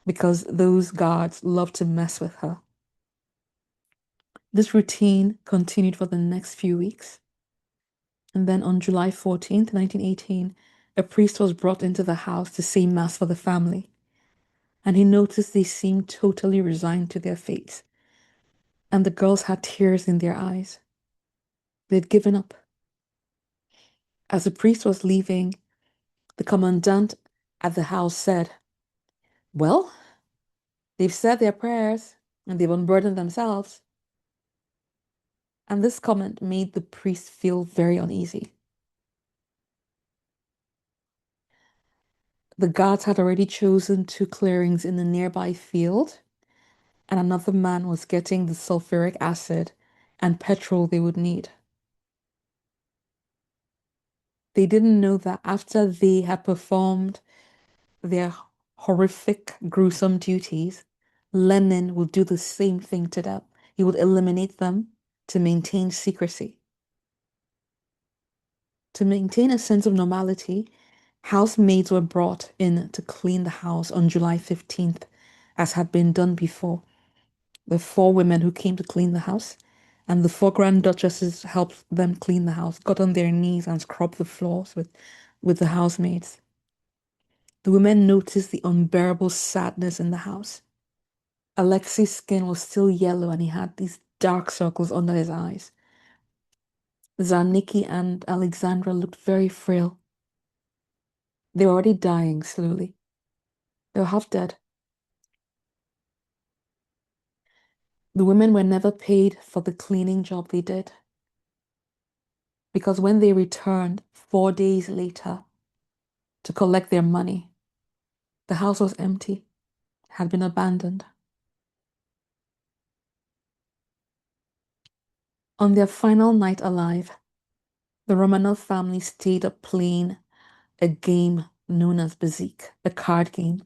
because those guards loved to mess with her. This routine continued for the next few weeks. And then on July 14th, 1918, a priest was brought into the house to say mass for the family. And he noticed they seemed totally resigned to their fates. And the girls had tears in their eyes. They'd given up. As the priest was leaving, the commandant at the house said, "Well, they've said their prayers and they've unburdened themselves." And this comment made the priest feel very uneasy. The guards had already chosen two clearings in a nearby field, and another man was getting the sulfuric acid and petrol they would need. They didn't know that after they had performed their horrific, gruesome duties, Lenin would do the same thing to them. He would eliminate them to maintain secrecy. To maintain a sense of normality, housemaids were brought in to clean the house on July 15th, as had been done before. The four women who came to clean the house, and the four grand duchesses helped them clean the house, got on their knees and scrubbed the floors with the housemaids. The women noticed the unbearable sadness in the house. Alexei's skin was still yellow and he had these dark circles under his eyes. Zarniki and Alexandra looked very frail. They were already dying slowly. They were half dead. The women were never paid for the cleaning job they did, because when they returned 4 days later to collect their money, the house was empty, had been abandoned. On their final night alive, the Romanov family stayed up playing a game known as Bezik, a card game,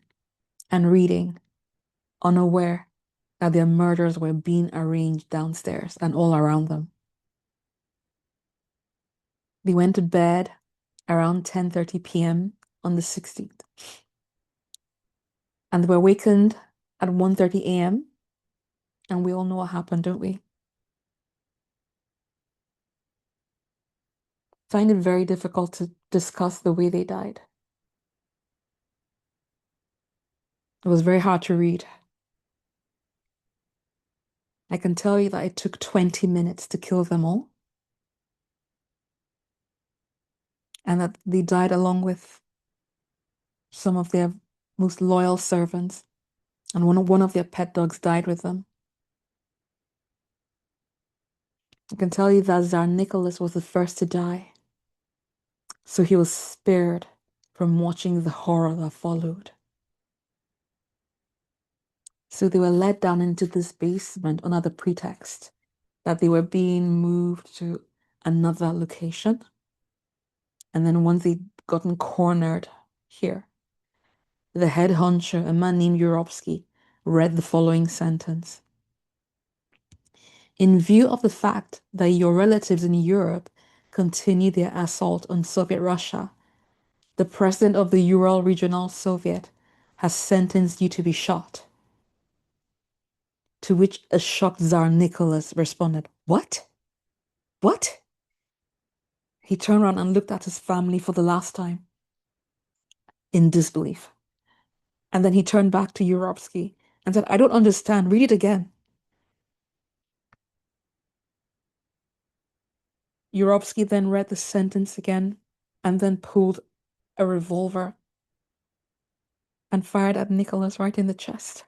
and reading, unaware that their murders were being arranged downstairs and all around them. They went to bed around 10:30 p.m. on the 16th, and they were awakened at 1:30 a.m., and we all know what happened, don't we? Find it very difficult to discuss the way they died. It was very hard to read. I can tell you that it took 20 minutes to kill them all, and that they died along with some of their most loyal servants, and one of their pet dogs died with them. I can tell you that Tsar Nicholas was the first to die, so he was spared from watching the horror that followed. So they were led down into this basement under the pretext that they were being moved to another location. And then once they'd gotten cornered here, the head honcho, a man named Yurovsky, read the following sentence. In view of the fact that your relatives in Europe continue their assault on Soviet Russia, the president of the Ural Regional Soviet has sentenced you to be shot. To which a shocked Tsar Nicholas responded, "What? What?" He turned around and looked at his family for the last time in disbelief. And then he turned back to Yurovsky and said, "I don't understand. Read it again." Yurovsky then read the sentence again and then pulled a revolver and fired at Nicholas right in the chest.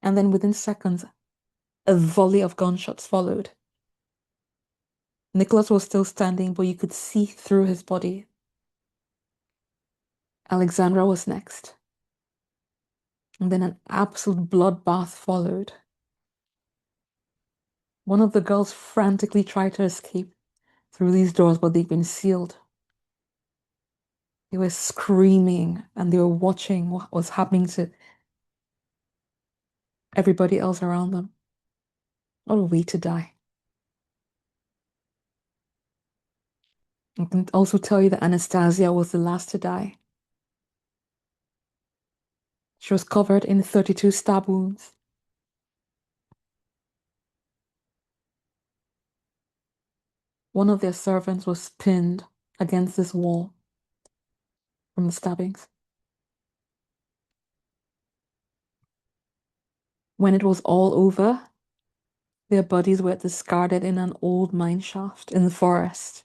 And then within seconds, a volley of gunshots followed. Nicholas was still standing, but you could see through his body. Alexandra was next. And then an absolute bloodbath followed. One of the girls frantically tried to escape, through these doors, but they've been sealed. They were screaming and they were watching what was happening to everybody else around them. What a way to die. I can also tell you that Anastasia was the last to die. She was covered in 32 stab wounds. One of their servants was pinned against this wall from the stabbings. When it was all over, their bodies were discarded in an old mine shaft in the forest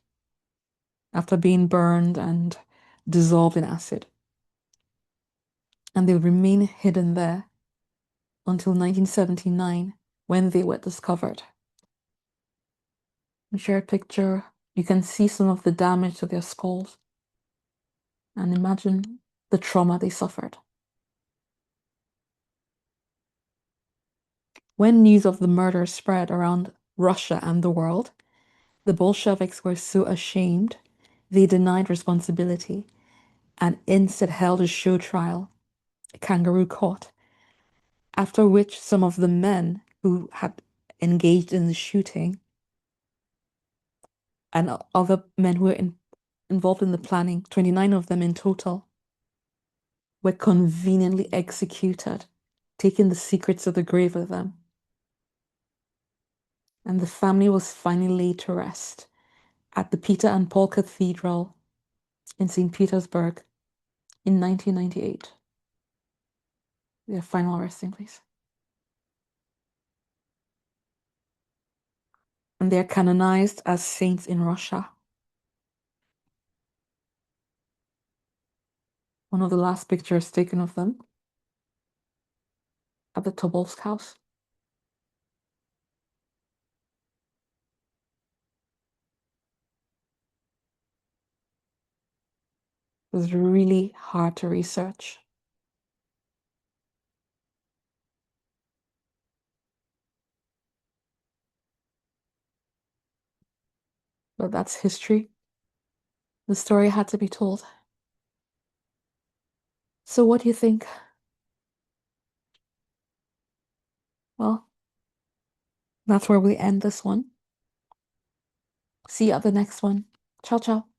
after being burned and dissolved in acid. And they remain hidden there until 1979 when they were discovered. In shared picture, you can see some of the damage to their skulls and imagine the trauma they suffered. When news of the murder spread around Russia and the world, the Bolsheviks were so ashamed they denied responsibility and instead held a show trial, a kangaroo court, after which some of the men who had engaged in the shooting and other men who were involved in the planning, 29 of them in total, were conveniently executed, taking the secrets of the grave with them. And the family was finally laid to rest at the Peter and Paul Cathedral in St. Petersburg in 1998. Their final resting place. And they are canonized as saints in Russia. One of the last pictures taken of them at the Tobolsk house. It was really hard to research. But that's history. The story had to be told. So what do you think? Well, that's where we end this one. See you at the next one. Ciao, ciao.